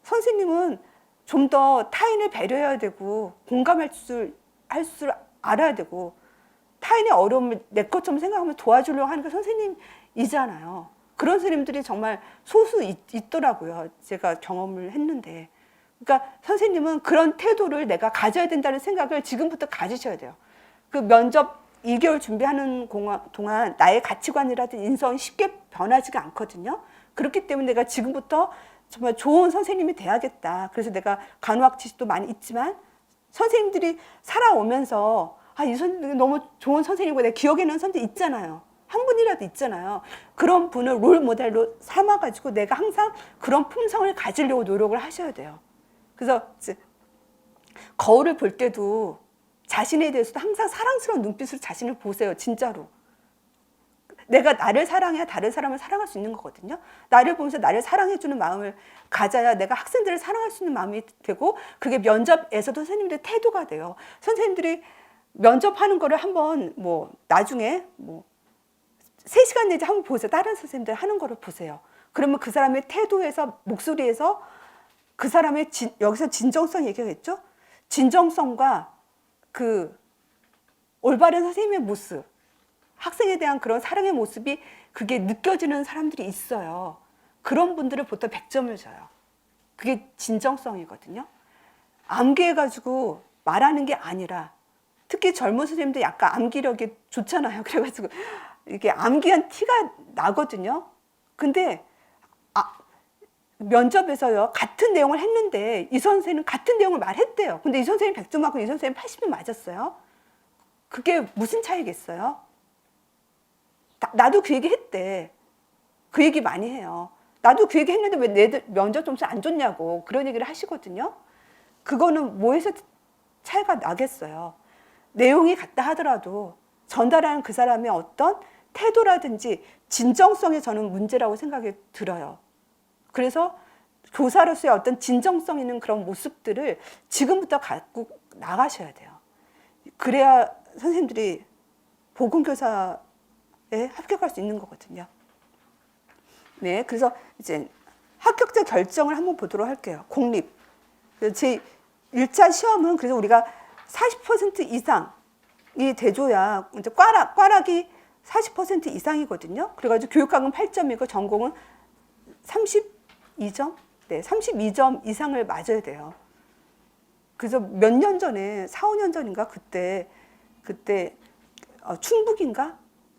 선생님은 좀 더 타인을 배려해야 되고 공감할 줄 알아야 되고, 타인의 어려움을 내 것처럼 생각하면 도와주려고 하는 게 선생님이잖아요. 그런 선생님들이 정말 소수 있더라고요. 제가 경험을 했는데. 그러니까 선생님은 그런 태도를 내가 가져야 된다는 생각을 지금부터 가지셔야 돼요. 그 면접 2개월 준비하는 동안 나의 가치관이라든지 인성이 쉽게 변하지가 않거든요. 그렇기 때문에 내가 지금부터 정말 좋은 선생님이 돼야겠다. 그래서 내가 간호학 지식도 많이 있지만 선생님들이 살아오면서 이 선생님 너무 좋은 선생님이고 내 기억에 있는 선생님 있잖아요. 한 분이라도 있잖아요. 그런 분을 롤 모델로 삼아가지고 내가 항상 그런 품성을 가지려고 노력을 하셔야 돼요. 그래서 거울을 볼 때도 자신에 대해서도 항상 사랑스러운 눈빛으로 자신을 보세요. 진짜로. 내가 나를 사랑해야 다른 사람을 사랑할 수 있는 거거든요. 나를 보면서 나를 사랑해주는 마음을 가져야 내가 학생들을 사랑할 수 있는 마음이 되고, 그게 면접에서도 선생님들의 태도가 돼요. 선생님들이 면접하는 거를 한번 나중에 3시간 내지 한번 보세요. 다른 선생님들 하는 거를 보세요. 그러면 그 사람의 태도에서, 목소리에서 그 사람의 여기서 진정성 얘기하겠죠? 진정성과 그 올바른 선생님의 모습, 학생에 대한 그런 사랑의 모습이 그게 느껴지는 사람들이 있어요. 그런 분들을 보통 100점을 줘요. 그게 진정성이거든요. 암기해가지고 말하는 게 아니라, 특히 젊은 선생님들 약간 암기력이 좋잖아요. 그래가지고 이게 암기한 티가 나거든요. 근데 면접에서요, 같은 내용을 했는데 이 선생님은 같은 내용을 말했대요. 근데 이 선생님 100점 맞고 이 선생님 80점 맞았어요. 그게 무슨 차이겠어요? 나도 그 얘기 했대. 그 얘기 많이 해요. 나도 그 얘기 했는데 왜 내 면접 점수 안 줬냐고 그런 얘기를 하시거든요. 그거는 뭐에서 차이가 나겠어요. 내용이 같다 하더라도 전달하는 그 사람의 어떤 태도라든지 진정성이 저는 문제라고 생각이 들어요. 그래서 교사로서의 어떤 진정성 있는 그런 모습들을 지금부터 갖고 나가셔야 돼요. 그래야 선생님들이 보건교사에 합격할 수 있는 거거든요. 네, 그래서 이제 합격자 결정을 한번 보도록 할게요. 공립. 제 1차 시험은 그래서 우리가 40% 이상이 돼줘야 이제 꽈락이 40% 이상이거든요. 그래가지고 교육학은 8점이고 전공은 32점? 네, 32점 이상을 맞아야 돼요. 그래서 몇 년 전에, 4, 5년 전인가? 그때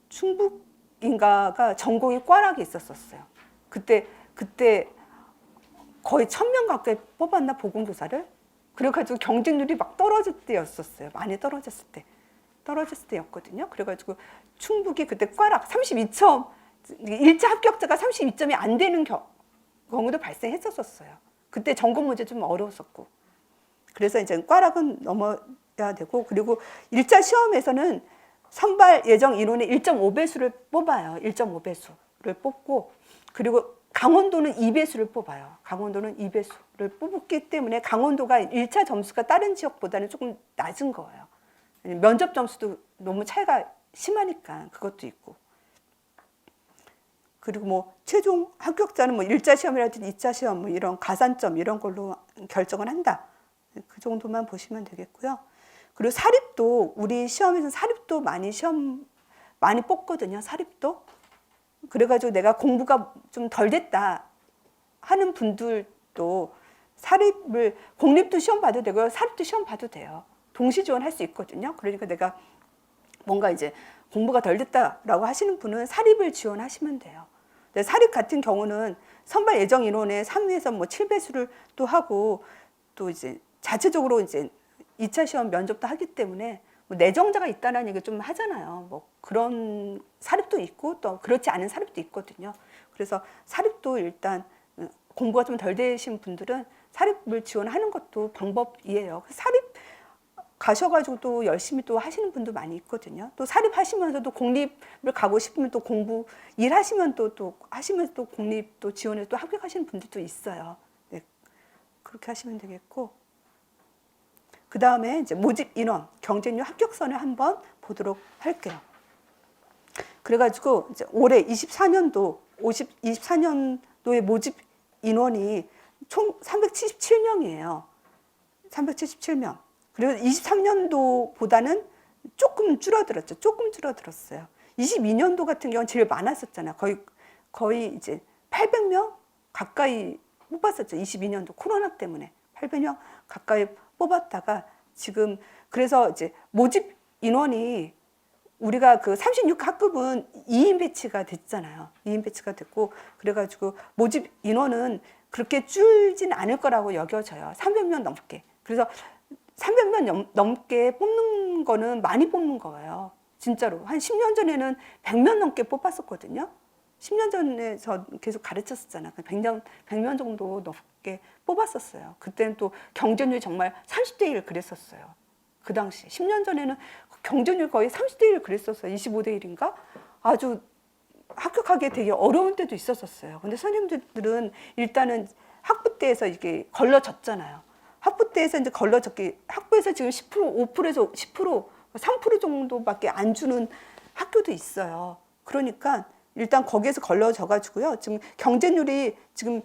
충북인가가 전공이 꽈락이 있었어요. 그때 거의 1000명 가까이 뽑았나, 보건교사를? 그래가지고 경쟁률이 막 떨어질 때였었어요. 많이 떨어졌을 때였거든요. 그래가지고 충북이 그때 꽈락 32점, 1차 합격자가 32점이 안 되는 경우도 발생했었어요. 그때 전공 문제 좀 어려웠었고. 그래서 이제 꽈락은 넘어야 되고, 그리고 1차 시험에서는 선발 예정 인원의 1.5배수를 뽑아요. 1.5배수를 뽑고, 그리고 강원도는 2배수를 뽑아요. 강원도는 2배수를 뽑기 때문에 강원도가 1차 점수가 다른 지역보다는 조금 낮은 거예요. 면접 점수도 너무 차이가 심하니까 그것도 있고. 그리고 뭐 최종 합격자는 뭐 1차 시험이라든지 2차 시험 뭐 이런 가산점 이런 걸로 결정을 한다. 그 정도만 보시면 되겠고요. 그리고 사립도, 우리 시험에서 사립도 많이 뽑거든요. 사립도. 그래가지고 내가 공부가 좀 덜 됐다 하는 분들도 사립을, 공립도 시험 봐도 되고요. 사립도 시험 봐도 돼요. 동시 지원할 수 있거든요. 그러니까 내가 뭔가 이제 공부가 덜 됐다라고 하시는 분은 사립을 지원하시면 돼요. 근데 사립 같은 경우는 선발 예정 인원의 3에서 뭐 7배수를 또 하고, 또 이제 자체적으로 이제 2차 시험 면접도 하기 때문에 뭐 내정자가 있다는 얘기 좀 하잖아요. 뭐 그런 사립도 있고 또 그렇지 않은 사립도 있거든요. 그래서 사립도 일단 공부가 좀 덜 되신 분들은 사립을 지원하는 것도 방법이에요. 사립 가셔가지고 또 열심히 또 하시는 분도 많이 있거든요. 또 사립 하시면서도 공립을 가고 싶으면 또 공부 일하시면 또 하시면서 또 공립 또 지원해서 또 합격하시는 분들도 있어요. 네, 그렇게 하시면 되겠고, 그 다음에 이제 모집 인원 경쟁률 합격선을 한번 보도록 할게요. 그래가지고 이제 올해 24년도의 모집 인원이 총 377명이에요. 377명. 그리고 23년도보다는 조금 줄어들었죠. 조금 줄어들었어요. 22년도 같은 경우는 제일 많았었잖아요. 거의 이제 800명 가까이 뽑았었죠. 22년도 코로나 때문에 800명 가까이 뽑았다가 지금, 그래서 이제 모집 인원이 우리가 그 36학급은 2인 배치가 됐잖아요. 2인 배치가 됐고, 그래가지고 모집 인원은 그렇게 줄진 않을 거라고 여겨져요. 300명 넘게. 그래서 300명 넘게 뽑는 거는 많이 뽑는 거예요. 진짜로. 한 10년 전에는 100명 넘게 뽑았었거든요. 10년 전에 저 계속 가르쳤었잖아요. 100명 정도 넘게 뽑았었어요. 그때는 또 경쟁률이 정말 30대 1 그랬었어요. 그 당시 10년 전에는 경쟁률 거의 30대 1 그랬었어요. 25대 1인가? 아주 합격하기 되게 어려운 때도 있었어요. 근데 선생님들은 일단은 학부 때에서 이게 걸러졌잖아요. 학부 때에서 이제 걸러졌기, 학부에서 지금 10%, 5%에서 10%, 3% 정도밖에 안 주는 학교도 있어요. 그러니까 일단 거기에서 걸러져 가지고요. 지금 경쟁률이 지금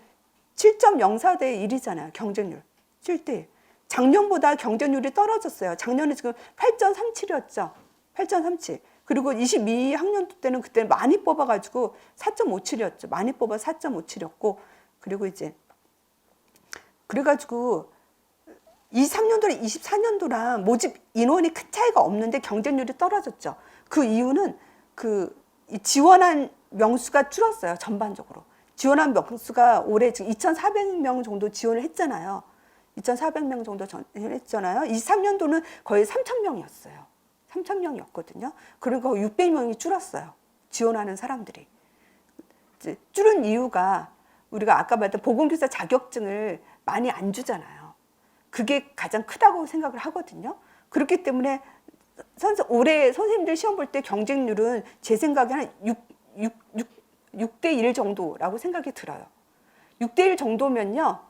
7.04대 1이잖아요. 경쟁률 7대 1. 작년보다 경쟁률이 떨어졌어요. 작년에 지금 8.37이었죠. 8.37. 그리고 22학년도 때는 그때 많이 뽑아가지고 4.57이었죠. 많이 뽑아 4.57이었고, 그리고 이제 그래가지고 23년도랑 24년도랑 모집 인원이 큰 차이가 없는데 경쟁률이 떨어졌죠. 그 이유는 이 지원한 명수가 줄었어요. 전반적으로. 지원한 명수가 올해 지금 2,400명 정도 지원을 했잖아요. 2,400명 정도 했잖아요. 23년도는 거의 3,000명이었어요. 3,000명이었거든요. 그리고 600명이 줄었어요. 지원하는 사람들이. 이제 줄은 이유가 우리가 아까 말했던 보건교사 자격증을 많이 안 주잖아요. 그게 가장 크다고 생각을 하거든요. 그렇기 때문에 올해 선생님들 시험 볼 때 경쟁률은 제 생각에 한 6대 1 정도라고 생각이 들어요. 6대 1 정도면요.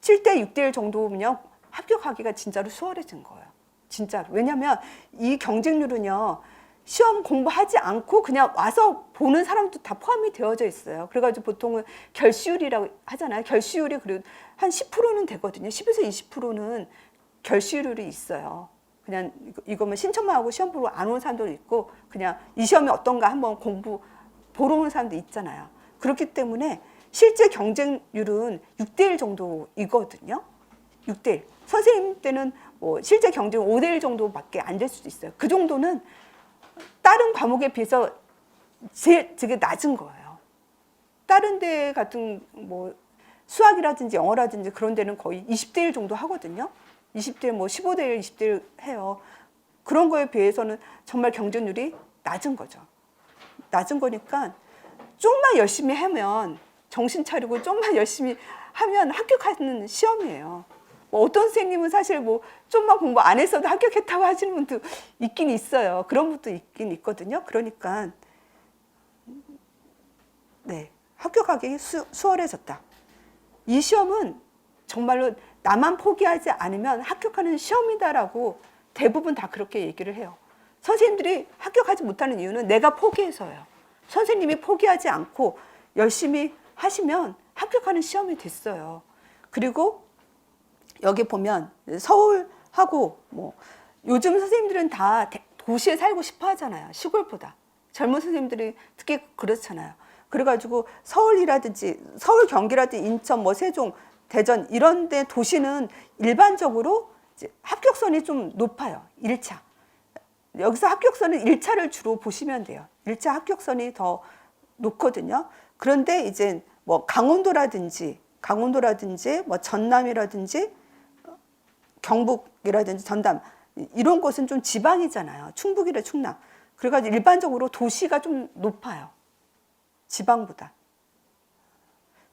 7대 6대 1 정도면요. 합격하기가 진짜로 수월해진 거예요. 진짜로. 왜냐면 이 경쟁률은요. 시험 공부하지 않고 그냥 와서 보는 사람도 다 포함이 되어져 있어요. 그래가지고 보통은 결시율이라고 하잖아요. 결시율이 그래도 한 10%는 되거든요. 10에서 20%는 결시율이 있어요. 그냥 이거면 신청만 하고 시험 보러 안 온 사람도 있고, 그냥 이 시험이 어떤가 한번 공부 보러 온 사람도 있잖아요. 그렇기 때문에 실제 경쟁률은 6대 1 정도이거든요. 6대 1. 선생님 때는 뭐 실제 경쟁은 5대 1 정도밖에 안 될 수도 있어요. 그 정도는 다른 과목에 비해서 되게 낮은 거예요. 다른 데 같은 뭐 수학이라든지 영어라든지 그런 데는 거의 20대 1 정도 하거든요. 20대 1, 뭐 15대 1, 20대 1 해요. 그런 거에 비해서는 정말 경쟁률이 낮은 거죠. 낮은 거니까 좀만 열심히 하면, 정신 차리고 좀만 열심히 하면 합격하는 시험이에요. 뭐 어떤 선생님은 사실 뭐 좀만 공부 안 했어도 합격했다고 하시는 분도 있긴 있어요. 그런 분도 있긴 있거든요. 그러니까 네, 합격하기 수월해졌다. 이 시험은 정말로 나만 포기하지 않으면 합격하는 시험이다라고 대부분 다 그렇게 얘기를 해요. 선생님들이 합격하지 못하는 이유는 내가 포기해서요. 선생님이 포기하지 않고 열심히 하시면 합격하는 시험이 됐어요. 그리고 여기 보면 서울하고 뭐 요즘 선생님들은 다 도시에 살고 싶어 하잖아요. 시골보다. 젊은 선생님들이 특히 그렇잖아요. 그래가지고 서울이라든지 서울, 경기라든지 인천, 뭐 세종, 대전 이런 데 도시는 일반적으로 이제 합격선이 좀 높아요. 1차. 여기서 합격선은 1차를 주로 보시면 돼요. 1차 합격선이 더 높거든요. 그런데 이제 뭐 강원도라든지 뭐 전남이라든지 경북이라든지 전남 이런 곳은 좀 지방이잖아요. 충북이라 충남. 그래가지고 일반적으로 도시가 좀 높아요. 지방보다.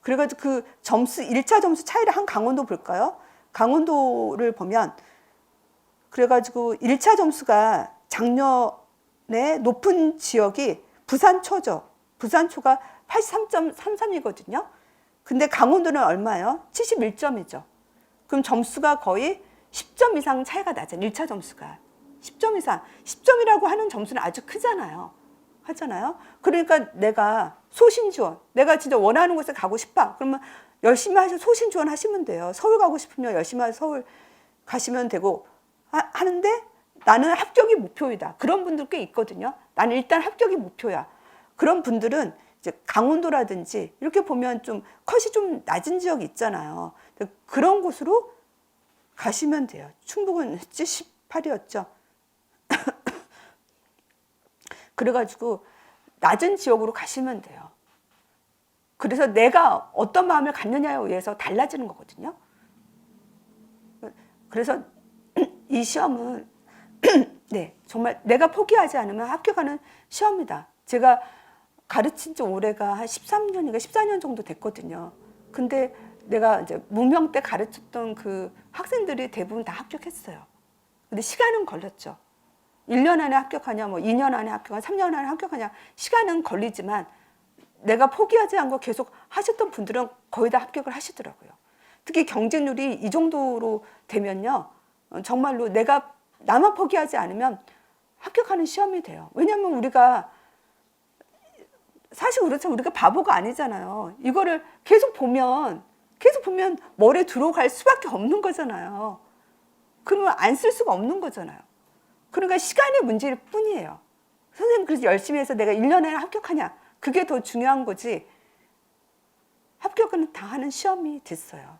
그래가지고 그 점수, 1차 점수 차이를 한 강원도 볼까요? 강원도를 보면, 그래가지고 1차 점수가 작년에 높은 지역이 부산초죠. 부산초가 83.33이거든요. 근데 강원도는 얼마예요? 71점이죠. 그럼 점수가 거의 10점 이상 차이가 나잖아요. 1차 점수가. 10점 이상. 10점이라고 하는 점수는 아주 크잖아요. 하잖아요. 그러니까 내가 소신 지원, 내가 진짜 원하는 곳에 가고 싶다. 그러면 열심히 하셔서 소신 지원 하시면 돼요. 서울 가고 싶으면 열심히 해서 서울 가시면 되고 하는데 나는 합격이 목표이다. 그런 분들 꽤 있거든요. 나는 일단 합격이 목표야. 그런 분들은 이제 강원도라든지 이렇게 보면 좀 컷이 좀 낮은 지역이 있잖아요. 그런 곳으로 가시면 돼요. 충북은 18이었죠. 그래가지고 낮은 지역으로 가시면 돼요. 그래서 내가 어떤 마음을 갖느냐에 의해서 달라지는 거거든요. 그래서 이 시험은 네, 정말 내가 포기하지 않으면 합격하는 시험이다. 제가 가르친 지 올해가 한 13년인가 14년 정도 됐거든요. 근데 내가 이제 무명 때 가르쳤던 그 학생들이 대부분 다 합격했어요. 근데 시간은 걸렸죠. 1년 안에 합격하냐, 뭐 2년 안에 합격하냐, 3년 안에 합격하냐, 시간은 걸리지만 내가 포기하지 않고 계속 하셨던 분들은 거의 다 합격을 하시더라고요. 특히 경쟁률이 이 정도로 되면요, 정말로 내가 나만 포기하지 않으면 합격하는 시험이 돼요. 왜냐하면 우리가 사실 그렇죠. 우리가 바보가 아니잖아요. 이거를 계속 보면 머리에 들어갈 수밖에 없는 거잖아요. 그러면 안 쓸 수가 없는 거잖아요. 그러니까 시간의 문제일 뿐이에요. 선생님 그래서 열심히 해서 내가 1년에 합격하냐, 그게 더 중요한 거지. 합격은 다 하는 시험이 됐어요.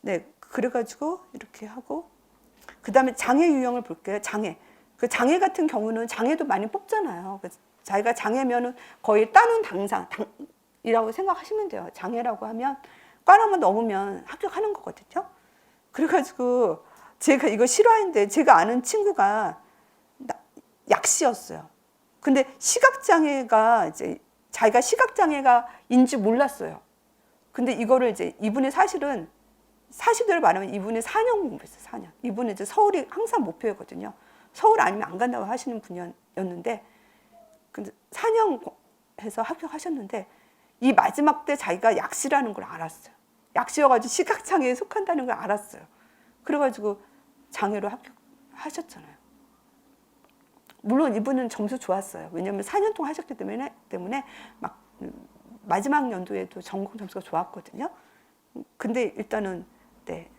네, 그래가지고 이렇게 하고, 그 다음에 장애 유형을 볼게요. 장애. 그 장애 같은 경우는 장애도 많이 뽑잖아요. 자기가 장애면은 거의 따놓은 당상이라고 생각하시면 돼요. 장애라고 하면 꽈라만 넘으면 합격하는 거거든요. 그래가지고 제가 이거 실화인데, 제가 아는 친구가 약시였어요. 근데 시각장애가 이제 자기가 시각장애가인지 몰랐어요. 근데 이거를 이제 이분이 사실대로 말하면 이분이 4년 공부했어요. 4년. 이분은 이제 서울이 항상 목표였거든요. 서울 아니면 안 간다고 하시는 분이었는데, 근데 4년 해서 합격하셨는데, 이 마지막 때 자기가 약시라는 걸 알았어요. 약시여가지고 시각장애에 속한다는 걸 알았어요. 그래가지고 장애로 합격하셨잖아요. 물론 이분은 점수 좋았어요. 왜냐하면 4년 동안 하셨기 때문에 막 마지막 연도에도 전공 점수가 좋았거든요. 근데 일단은 네,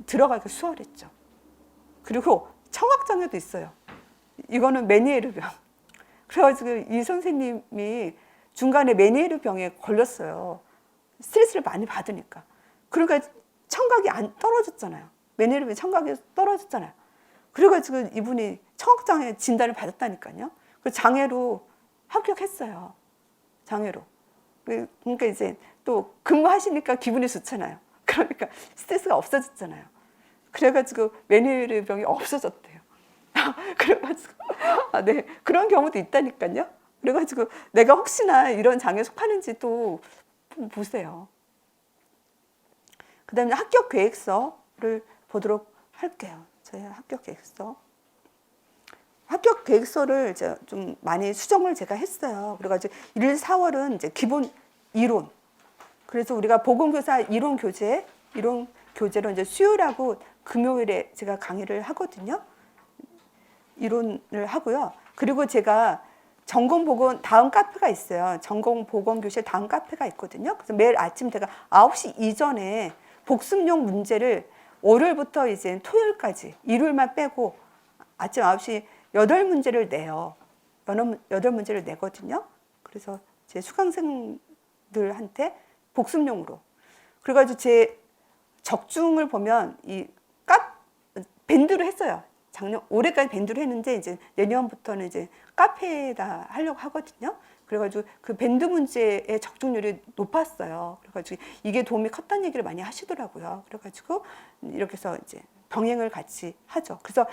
들어가기 수월했죠. 그리고 청각장애도 있어요. 이거는 메니에르병. 그래가지고 이 선생님이 중간에 메니에르병에 걸렸어요. 스트레스를 많이 받으니까. 그러니까 청각이 안 떨어졌잖아요. 메니에르병 청각이 떨어졌잖아요. 그래가지고 이분이 청각장애 진단을 받았다니까요. 그 장애로 합격했어요. 장애로. 그러니까 이제 또 근무하시니까 기분이 좋잖아요. 그러니까 스트레스가 없어졌잖아요. 그래가지고 메니에르병이 없어졌대요. 그래가지고 네, 그런 경우도 있다니까요. 그래가지고 내가 혹시나 이런 장애에 속하는지 또 보세요. 그 다음에 합격 계획서를 보도록 할게요. 저희 합격 계획서. 합격 계획서를 이제 좀 많이 수정을 제가 했어요. 그래가지고 1, 4월은 이제 기본 이론. 그래서 우리가 보건교사 이론 교재로 이제 수요일하고 금요일에 제가 강의를 하거든요. 이론을 하고요. 그리고 제가 전공보건 다음 카페가 있어요. 전공보건교실 다음 카페가 있거든요. 그래서 매일 아침 제가 9시 이전에 복습용 문제를 월요일부터 이제 토요일까지, 일요일만 빼고 아침 9시 8문제를 내요. 8문제를 내거든요. 그래서 제 수강생들한테 복습용으로. 그래가지고 제 적중을 보면 밴드로 했어요. 올해까지 밴드로 했는데 이제 내년부터는 이제 카페에다 하려고 하거든요. 그래가지고 그 밴드 문제의 적중률이 높았어요. 그래가지고 이게 도움이 컸다는 얘기를 많이 하시더라고요. 그래가지고 이렇게 해서 이제 병행을 같이 하죠. 그래서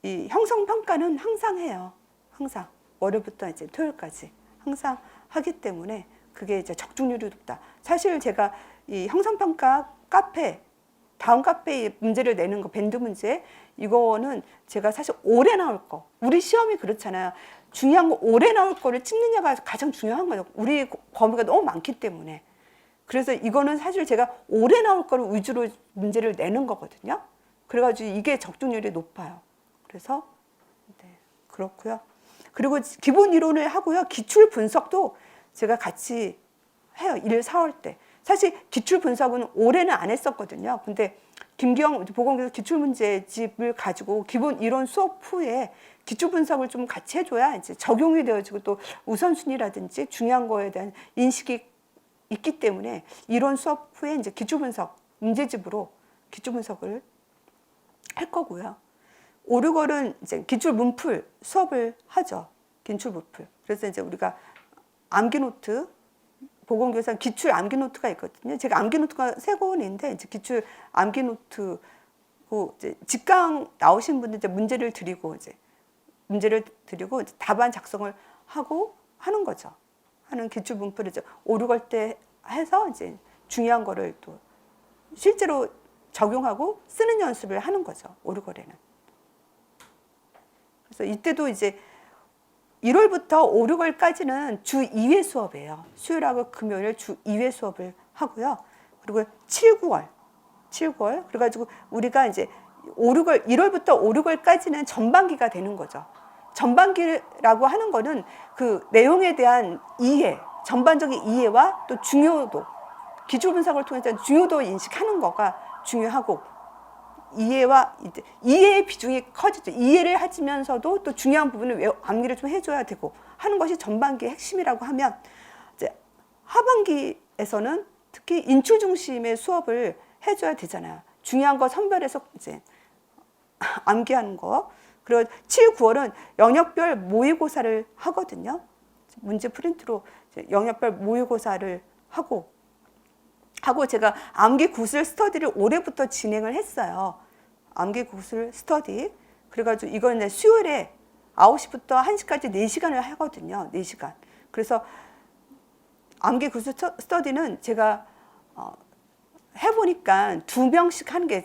이 형성평가는 항상 해요. 항상. 월요일부터 이제 토요일까지 항상 하기 때문에 그게 이제 적중률이 높다. 사실 제가 이 형성평가 카페, 다음 카페에 문제를 내는 거, 밴드 문제, 이거는 제가 사실 올해 나올 거, 우리 시험이 그렇잖아요. 중요한 거 올해 나올 거를 찍느냐가 가장 중요한 거죠. 우리 범위가 너무 많기 때문에. 그래서 이거는 사실 제가 올해 나올 거를 위주로 문제를 내는 거거든요. 그래가지고 이게 적중률이 높아요. 그래서 네, 그렇고요. 그리고 기본 이론을 하고요. 기출 분석도 제가 같이 해요. 1, 4월 때. 사실 기출 분석은 올해는 안 했었거든요. 근데 김기영 보건교사 기출문제집을 가지고 기본 이론 수업 후에 기출 분석을 좀 같이 해줘야 이제 적용이 되어지고 또 우선순위라든지 중요한 거에 대한 인식이 있기 때문에 이론 수업 후에 이제 기출 분석 문제집으로 기출 분석을 할 거고요. 5, 6월은 이제 기출 문풀 수업을 하죠. 기출 문풀. 그래서 이제 우리가 암기 노트, 보건교사 기출 암기 노트가 있거든요. 제가 암기 노트가 3권인데 이제 기출 암기 노트고 이제 직강 나오신 분들 이제 문제를 드리고 이제 답안 작성을 하고 하는 거죠. 하는 기출 문풀을 이제 5, 6월 때 해서 이제 중요한 거를 또 실제로 적용하고 쓰는 연습을 하는 거죠. 5, 6월에는. 그래서 이때도 이제 1월부터 5, 6월까지는 주 2회 수업이에요. 수요일하고 금요일 주 2회 수업을 하고요. 그리고 7, 9월. 그래가지고 우리가 이제 1월부터 5, 6월까지는 전반기가 되는 거죠. 전반기라고 하는 거는 그 내용에 대한 이해, 전반적인 이해와 또 중요도, 기출 분석을 통해서 중요도 인식하는 거가 중요하고, 이해와 이해의 비중이 커지죠. 이해를 하면서도 또 중요한 부분을 암기를 좀 해줘야 되고 하는 것이 전반기의 핵심이라고 하면, 이제 하반기에서는 특히 인출 중심의 수업을 해줘야 되잖아요. 중요한 거 선별해서 이제 암기하는 거. 그리고 7, 9월은 영역별 모의고사를 하거든요. 문제 프린트로 영역별 모의고사를 하고 제가 암기 구술 스터디를 올해부터 진행을 했어요. 암기 구술 스터디. 그래가지고 이건 이제 수요일에 9시부터 1시까지 4시간을 하거든요. 4시간. 그래서 암기 구술 스터디는 제가 해보니까 2명씩 하는 게,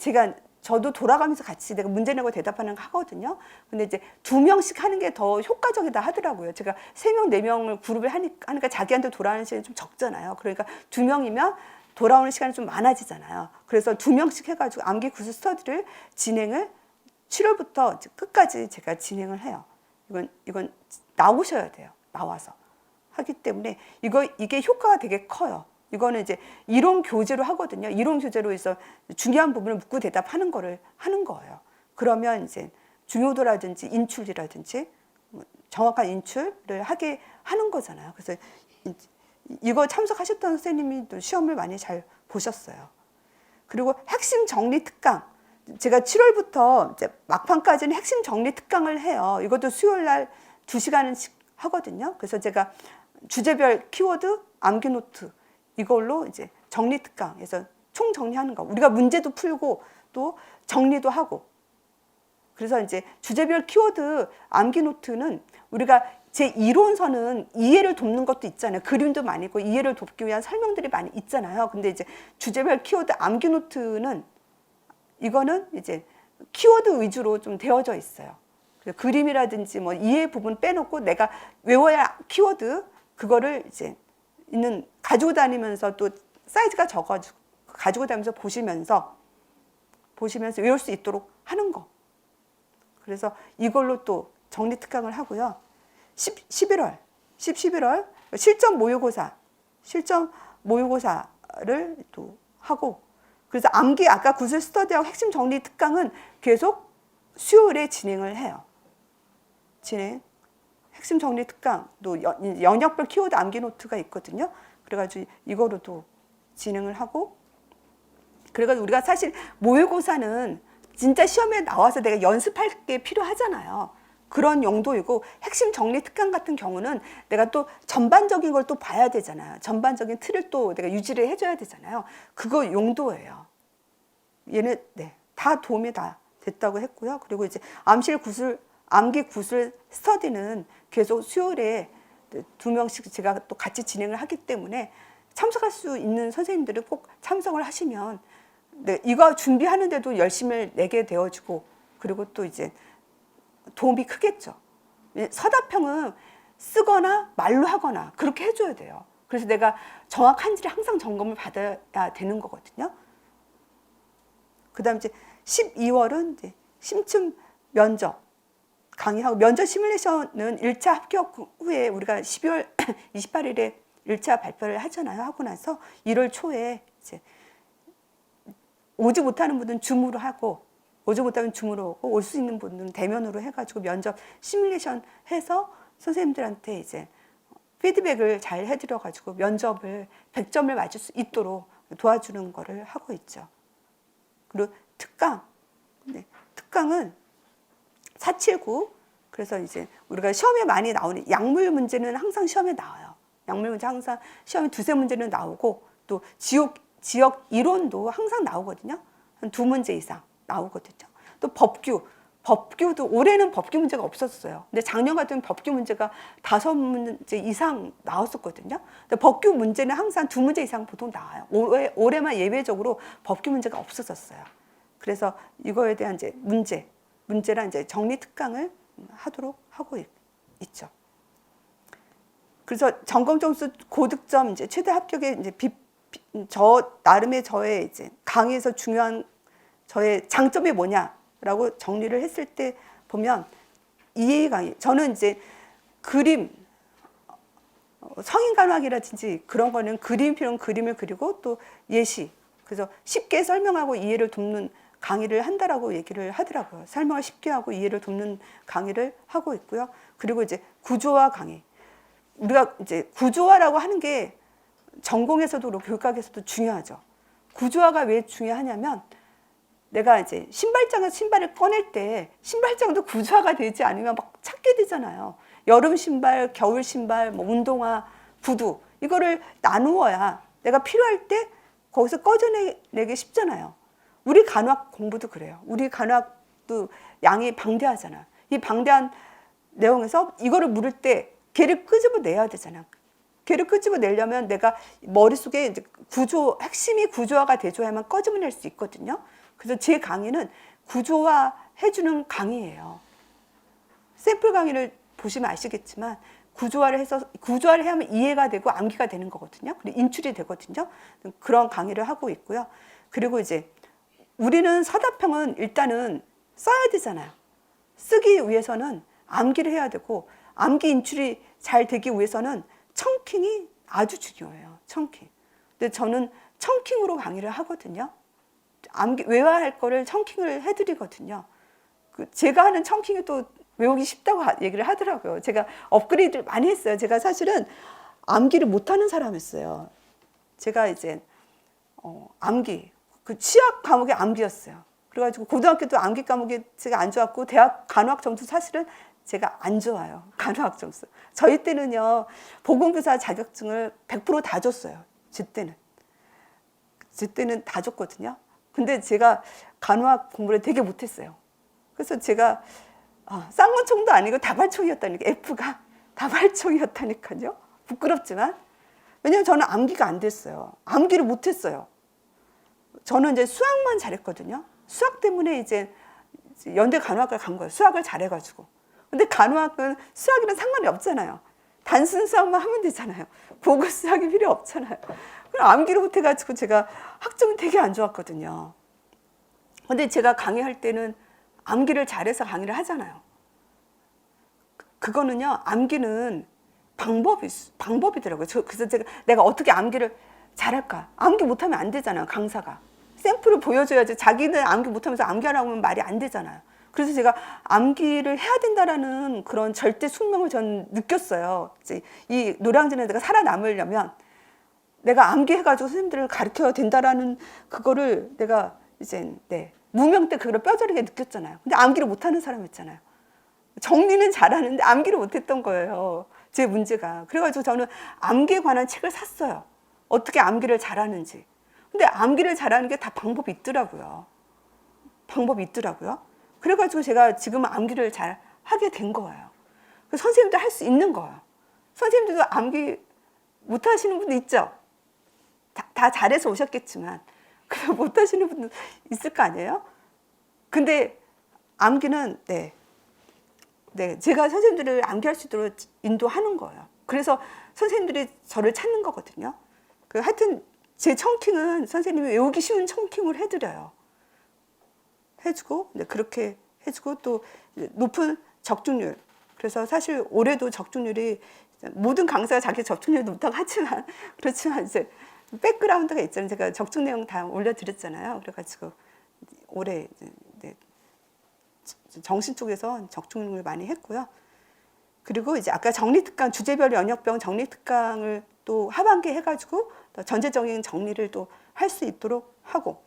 저도 돌아가면서 같이 내가 문제 내고 대답하는 거 하거든요. 근데 이제 2명씩 하는 게 더 효과적이다 하더라고요. 제가 3명, 4명을 그룹을 하니까 자기한테 돌아오는 시간이 좀 적잖아요. 그러니까 2명이면 돌아오는 시간이 좀 많아지잖아요. 그래서 2명씩 해가지고 암기 구술 스터디를 진행을 7월부터 끝까지 제가 진행을 해요. 이건 나오셔야 돼요. 나와서 하기 때문에 이게 효과가 되게 커요. 이거는 이제 이론 교재로 하거든요. 이론 교재로 해서 중요한 부분을 묻고 대답하는 거를 하는 거예요. 그러면 이제 중요도라든지 인출이라든지 정확한 인출을 하게 하는 거잖아요. 그래서 이거 참석하셨던 선생님이 또 시험을 많이 잘 보셨어요. 그리고 핵심 정리 특강. 제가 7월부터 이제 막판까지는 핵심 정리 특강을 해요. 이것도 수요일 날 2시간씩 하거든요. 그래서 제가 주제별 키워드, 암기 노트 이걸로 이제 정리 특강에서 총 정리하는 거. 우리가 문제도 풀고 또 정리도 하고. 그래서 이제 주제별 키워드 암기 노트는 우리가 제 이론서는 이해를 돕는 것도 있잖아요. 그림도 많이 있고 이해를 돕기 위한 설명들이 많이 있잖아요. 근데 이제 주제별 키워드 암기 노트는 이거는 이제 키워드 위주로 좀 되어져 있어요. 그림이라든지 뭐 이해 부분 빼놓고 내가 외워야 키워드 그거를 이제 가지고 다니면서 또 사이즈가 적어가지고 가지고 다니면서 보시면서 외울 수 있도록 하는 거. 그래서 이걸로 또 정리 특강을 하고요. 11월 실전 모의고사를 또 하고, 그래서 암기 아까 구술 스터디하고 핵심 정리 특강은 계속 수요일에 진행을 해요. 핵심 정리 특강, 또 영역별 키워드 암기 노트가 있거든요. 그래가지고 이거로도 진행을 하고, 그래가지고 우리가 사실 모의고사는 진짜 시험에 나와서 내가 연습할 게 필요하잖아요. 그런 용도이고, 핵심 정리 특강 같은 경우는 내가 또 전반적인 걸 또 봐야 되잖아요. 전반적인 틀을 또 내가 유지를 해줘야 되잖아요. 그거 용도예요. 얘는 다 도움이 다 됐다고 했고요. 그리고 이제 암기 구술 스터디는 계속 수요일에 2명씩 제가 또 같이 진행을 하기 때문에 참석할 수 있는 선생님들은 꼭 참석을 하시면 이거 준비하는데도 열심을 내게 되어지고, 그리고 또 이제 도움이 크겠죠. 서답형은 쓰거나 말로 하거나 그렇게 해줘야 돼요. 그래서 내가 정확한지를 항상 점검을 받아야 되는 거거든요. 그 다음 이제 12월은 이제 심층 면접 강의하고, 면접 시뮬레이션은 1차 합격 후에 우리가 12월 28일에 1차 발표를 하잖아요. 하고 나서 1월 초에 이제 오지 못하는 분들은 줌으로 하고, 오지 못하면 줌으로 오고, 올 수 있는 분들은 대면으로 해가지고 면접 시뮬레이션 해서 선생님들한테 이제 피드백을 잘 해드려가지고 면접을 100점을 맞을 수 있도록 도와주는 거를 하고 있죠. 그리고 특강은 479. 그래서 이제 우리가 시험에 많이 나오는 약물 문제는 항상 시험에 나와요. 약물 문제 항상 시험에 2-3문제는 나오고, 또 지역 이론도 항상 나오거든요. 한 2문제 이상 나오거든요. 또 법규도 올해는 법규 문제가 없었어요. 근데 작년 같은 법규 문제가 5문제 이상 나왔었거든요. 근데 법규 문제는 항상 2문제 이상 보통 나와요. 올해만 예외적으로 법규 문제가 없었어요. 그래서 이거에 대한 이제 문제랑 이제 정리 특강을 하도록 하고 있죠. 그래서 점검 점수 고득점 이제 최대 합격의 이제 나름의 저의 이제 강의에서 중요한 저의 장점이 뭐냐라고 정리를 했을 때 보면, 이해 강의. 저는 이제 그림, 성인 간호학이라든지 그런 거는 그림표는 그림을 그리고 또 예시. 그래서 쉽게 설명하고 이해를 돕는 강의를 한다라고 얘기를 하더라고요. 설명을 쉽게 하고 이해를 돕는 강의를 하고 있고요. 그리고 이제 구조화 강의. 우리가 이제 구조화라고 하는 게 전공에서도 그렇고 교육학에서도 중요하죠. 구조화가 왜 중요하냐면 내가 이제 신발장에서 신발을 꺼낼 때 신발장도 구조화가 되지 않으면 막 찾게 되잖아요. 여름 신발, 겨울 신발, 뭐 운동화, 구두 이거를 나누어야 내가 필요할 때 거기서 꺼져내기 쉽잖아요. 우리 간호학 공부도 그래요. 우리 간호학도 양이 방대하잖아. 이 방대한 내용에서 이거를 물을 때 걔를 끄집어내야 되잖아. 걔를 끄집어내려면 내가 머릿속에 이제 핵심이 구조화가 돼줘야만 꺼집어낼 수 있거든요. 그래서 제 강의는 구조화 해주는 강의예요. 샘플 강의를 보시면 아시겠지만 구조화를 하면 이해가 되고 암기가 되는 거거든요. 그리고 인출이 되거든요. 그런 강의를 하고 있고요. 그리고 이제 우리는 서답형은 일단은 써야 되잖아요. 쓰기 위해서는 암기를 해야 되고 암기 인출이 잘 되기 위해서는 청킹이 아주 중요해요. 청킹. 근데 저는 청킹으로 강의를 하거든요. 외워할 거를 청킹을 해드리거든요. 제가 하는 청킹이 또 외우기 쉽다고 얘기를 하더라고요. 제가 업그레이드를 많이 했어요. 제가 사실은 암기를 못하는 사람이었어요. 제가 이제 암기, 그 치약 과목이 암기였어요. 그래가지고 고등학교 때 암기 과목이 제가 안 좋았고 대학 간호학 점수 사실은 제가 안 좋아요. 간호학 점수. 저희 때는요. 보건교사 자격증을 100% 다 줬어요. 제 때는 다 줬거든요. 근데 제가 간호학 공부를 되게 못했어요. 그래서 제가 쌍문총도 아니고 다발총이었다니까. F가 다발총이었다니까요. 부끄럽지만. 왜냐면 저는 암기가 안 됐어요. 암기를 못했어요. 저는 이제 수학만 잘했거든요. 수학 때문에 이제 연대 간호학과 간 거예요. 수학을 잘해가지고. 근데 간호학은 수학이랑 상관이 없잖아요. 단순 수학만 하면 되잖아요. 고급 수학이 필요 없잖아요. 그럼 암기를 못해가지고 제가 학점이 되게 안 좋았거든요. 근데 제가 강의할 때는 암기를 잘해서 강의를 하잖아요. 그거는요, 암기는 방법이더라고요. 그래서 내가 어떻게 암기를 잘할까? 암기 못하면 안 되잖아요, 강사가. 샘플을 보여줘야지. 자기는 암기 못하면서 암기하라고 하면 말이 안 되잖아요. 그래서 제가 암기를 해야 된다라는 그런 절대 숙명을 전 느꼈어요. 이제 이 노량진에 내가 살아남으려면 내가 암기해가지고 선생님들을 가르쳐야 된다라는 그거를 내가 이제 무명 때 그걸 뼈저리게 느꼈잖아요. 근데 암기를 못하는 사람이었잖아요. 정리는 잘하는데 암기를 못했던 거예요. 제 문제가. 그래가지고 저는 암기에 관한 책을 샀어요. 어떻게 암기를 잘하는지. 근데 암기를 잘하는 게 다 방법이 있더라고요. 그래가지고 제가 지금 암기를 잘 하게 된 거예요. 선생님도 할 수 있는 거예요. 선생님들도 암기 못하시는 분도 있죠. 다 잘해서 오셨겠지만 못하시는 분도 있을 거 아니에요. 근데 암기는 제가 선생님들을 암기할 수 있도록 인도하는 거예요. 그래서 선생님들이 저를 찾는 거거든요. 하여튼 제 청킹은 선생님이 외우기 쉬운 청킹을 해주고 그렇게 해주고 또 높은 적중률. 그래서 사실 올해도 적중률이 모든 강사가 자기 적중률 높다고 하지만 그렇지만 이제 백그라운드가 있잖아요. 제가 적중 내용 다 올려드렸잖아요. 그래가지고 올해 정신 쪽에서 적중을 많이 했고요. 그리고 이제 아까 정리특강, 주제별 연역병 정리특강을 또 하반기에 해가지고 전체적인 정리를 또 할 수 있도록 하고,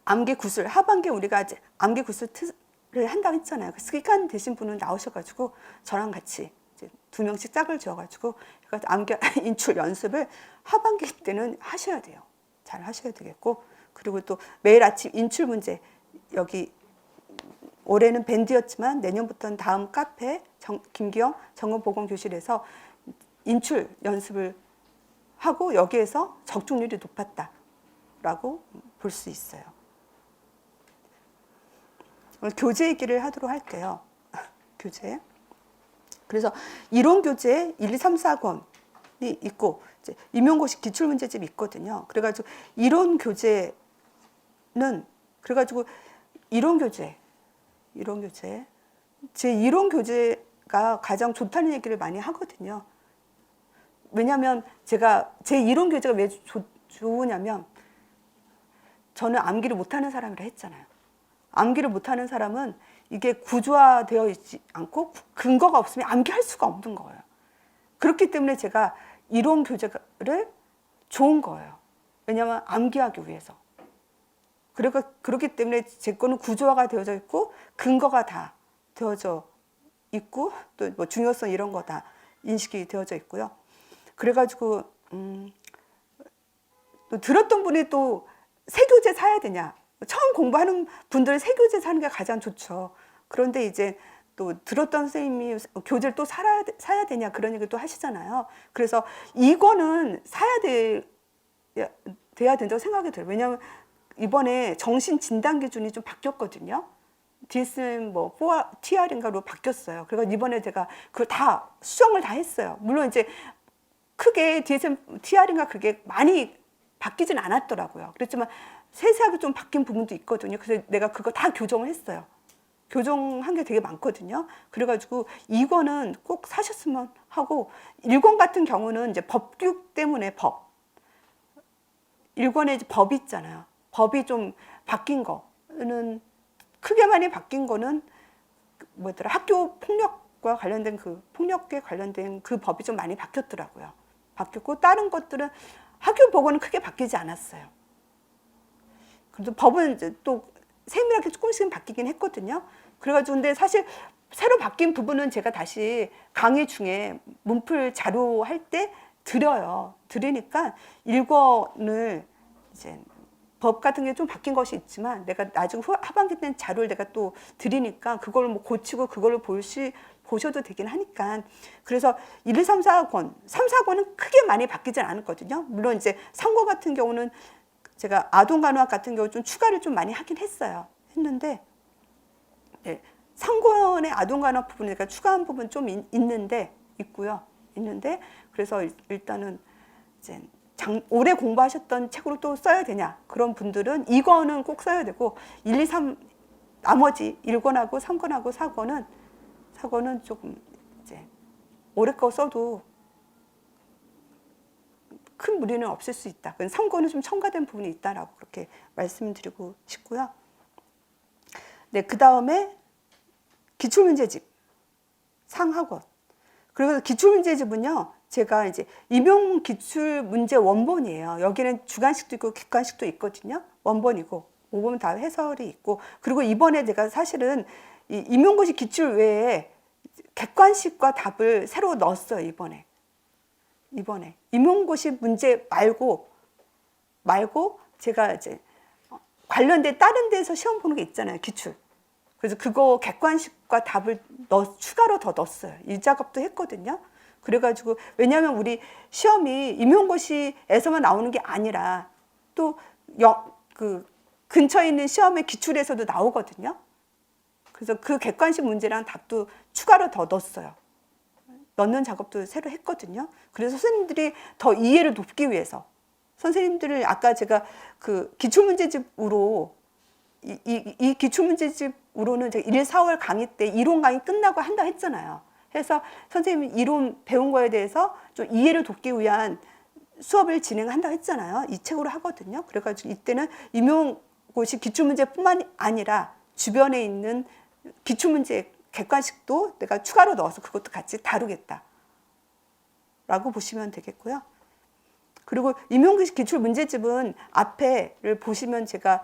암기 구술, 하반기에 우리가 이제 암기 구술을 한다고 했잖아요. 그 기간 되신 분은 나오셔가지고 저랑 같이 이제 2명씩 짝을 지어가지고 암기 인출 연습을 하반기 때는 하셔야 돼요. 잘 하셔야 되겠고, 그리고 또 매일 아침 인출 문제, 여기 올해는 밴드였지만 내년부터는 다음 카페 김기영 전공보건교실에서 인출 연습을 하고 여기에서 적중률이 높았다라고 볼 수 있어요. 오늘 교재 얘기를 하도록 할게요. 교재. 그래서 이론 교재 1, 2, 3, 4권이 있고 이제 임용고시 기출문제집이 있거든요. 그래가지고 이론 교재는 그래가지고 이론 교재 제 이론 교재가 가장 좋다는 얘기를 많이 하거든요. 왜냐하면 제가 제 이론 교재가 왜 좋으냐면 저는 암기를 못하는 사람이라 했잖아요. 암기를 못하는 사람은 이게 구조화되어 있지 않고 근거가 없으면 암기할 수가 없는 거예요. 그렇기 때문에 제가 이론 교재를 좋은 거예요. 왜냐하면 암기하기 위해서. 그렇기 때문에 제 거는 구조화가 되어져 있고 근거가 다 되어져 있고 또 뭐 중요성 이런 거 다 인식이 되어져 있고요. 그래가지고 또 들었던 분이 또 새 교재 사야 되냐, 처음 공부하는 분들은 새 교재 사는 게 가장 좋죠. 그런데 이제 또 들었던 선생님이 교재를 또 사야 되냐 그런 얘기도 하시잖아요. 그래서 이거는 돼야 된다고 생각이 들어요. 왜냐하면 이번에 정신 진단 기준이 좀 바뀌었거든요. DSM 뭐 TR인가로 바뀌었어요. 그래서 이번에 제가 그걸 다 수정을 다 했어요. 물론 이제 크게 DSM TR인가 그게 많이 바뀌진 않았더라고요. 그렇지만 세세하게 좀 바뀐 부분도 있거든요. 그래서 내가 그거 다 교정을 했어요. 교정한 게 되게 많거든요. 그래가지고 이거는 꼭 사셨으면 하고, 1권 같은 경우는 이제 법규 때문에 일권에 법이 있잖아요. 법이 좀 바뀐 거는 크게 많이 바뀐 거는 뭐더라, 학교 폭력과 관련된 폭력에 관련된 그 법이 좀 많이 바뀌었더라고요. 바뀌었고 다른 것들은 학교 보고는 크게 바뀌지 않았어요. 그래도 법은 이제 또 세밀하게 조금씩은 바뀌긴 했거든요. 그래가지고 근데 사실 새로 바뀐 부분은 제가 다시 강의 중에 문풀 자료 할 때 드리니까 1권을 이제 법 같은 게 좀 바뀐 것이 있지만 내가 나중에 하반기 때는 자료를 내가 또 드리니까 그걸 뭐 고치고 그걸로 보셔도 되긴 하니까. 그래서 1, 2, 3, 4권, 3, 4권은 크게 많이 바뀌진 않았거든요. 물론 이제 3권 같은 경우는 제가 아동간호학 같은 경우 좀 추가를 좀 많이 하긴 했는데, 네, 3권의 아동간호학 부분에 제가 추가한 부분 좀 있는데, 그래서 일단은 이제 오래 공부하셨던 책으로 또 써야 되냐, 그런 분들은 이거는 꼭 써야 되고, 1, 2, 3, 나머지 1권하고 3권하고 4권은 조금 이제 오래 거 써도 큰 무리는 없을 수 있다. 3권은 좀 첨가된 부분이 있다라고 그렇게 말씀드리고 싶고요. 네, 그 다음에 기출문제집 상하권. 그리고 기출문제집은요, 제가 이제 임용 기출문제 원본이에요. 여기는 주관식도 있고 객관식도 있거든요. 원본이고 5번 다 해설이 있고, 그리고 이번에 제가 사실은 이 임용고시 기출 외에 객관식과 답을 새로 넣었어요. 이번에 임용고시 문제 말고 제가 이제 관련된 다른 데서 시험 보는 게 있잖아요. 기출. 그래서 그거 객관식과 답을 추가로 더 넣었어요. 이 작업도 했거든요. 그래가지고 왜냐하면 우리 시험이 임용고시에서만 나오는 게 아니라 또 근처에 있는 시험의 기출에서도 나오거든요. 그래서 그 객관식 문제랑 답도 추가로 더 넣는 작업도 새로 했거든요. 그래서 선생님들이 더 이해를 돕기 위해서, 선생님들을 아까 제가 그 기출문제집으로 이 기출문제집으로는 제가 1, 4월 강의 때 이론 강의 끝나고 한다 했잖아요. 해서 선생님이 이론 배운 거에 대해서 좀 이해를 돕기 위한 수업을 진행한다 했잖아요. 이 책으로 하거든요. 그래가지고 이때는 임용고시 기출문제뿐만 아니라 주변에 있는 기출문제 객관식도 내가 추가로 넣어서 그것도 같이 다루겠다 라고 보시면 되겠고요. 그리고 임용고시 기출문제집은 앞에를 보시면 제가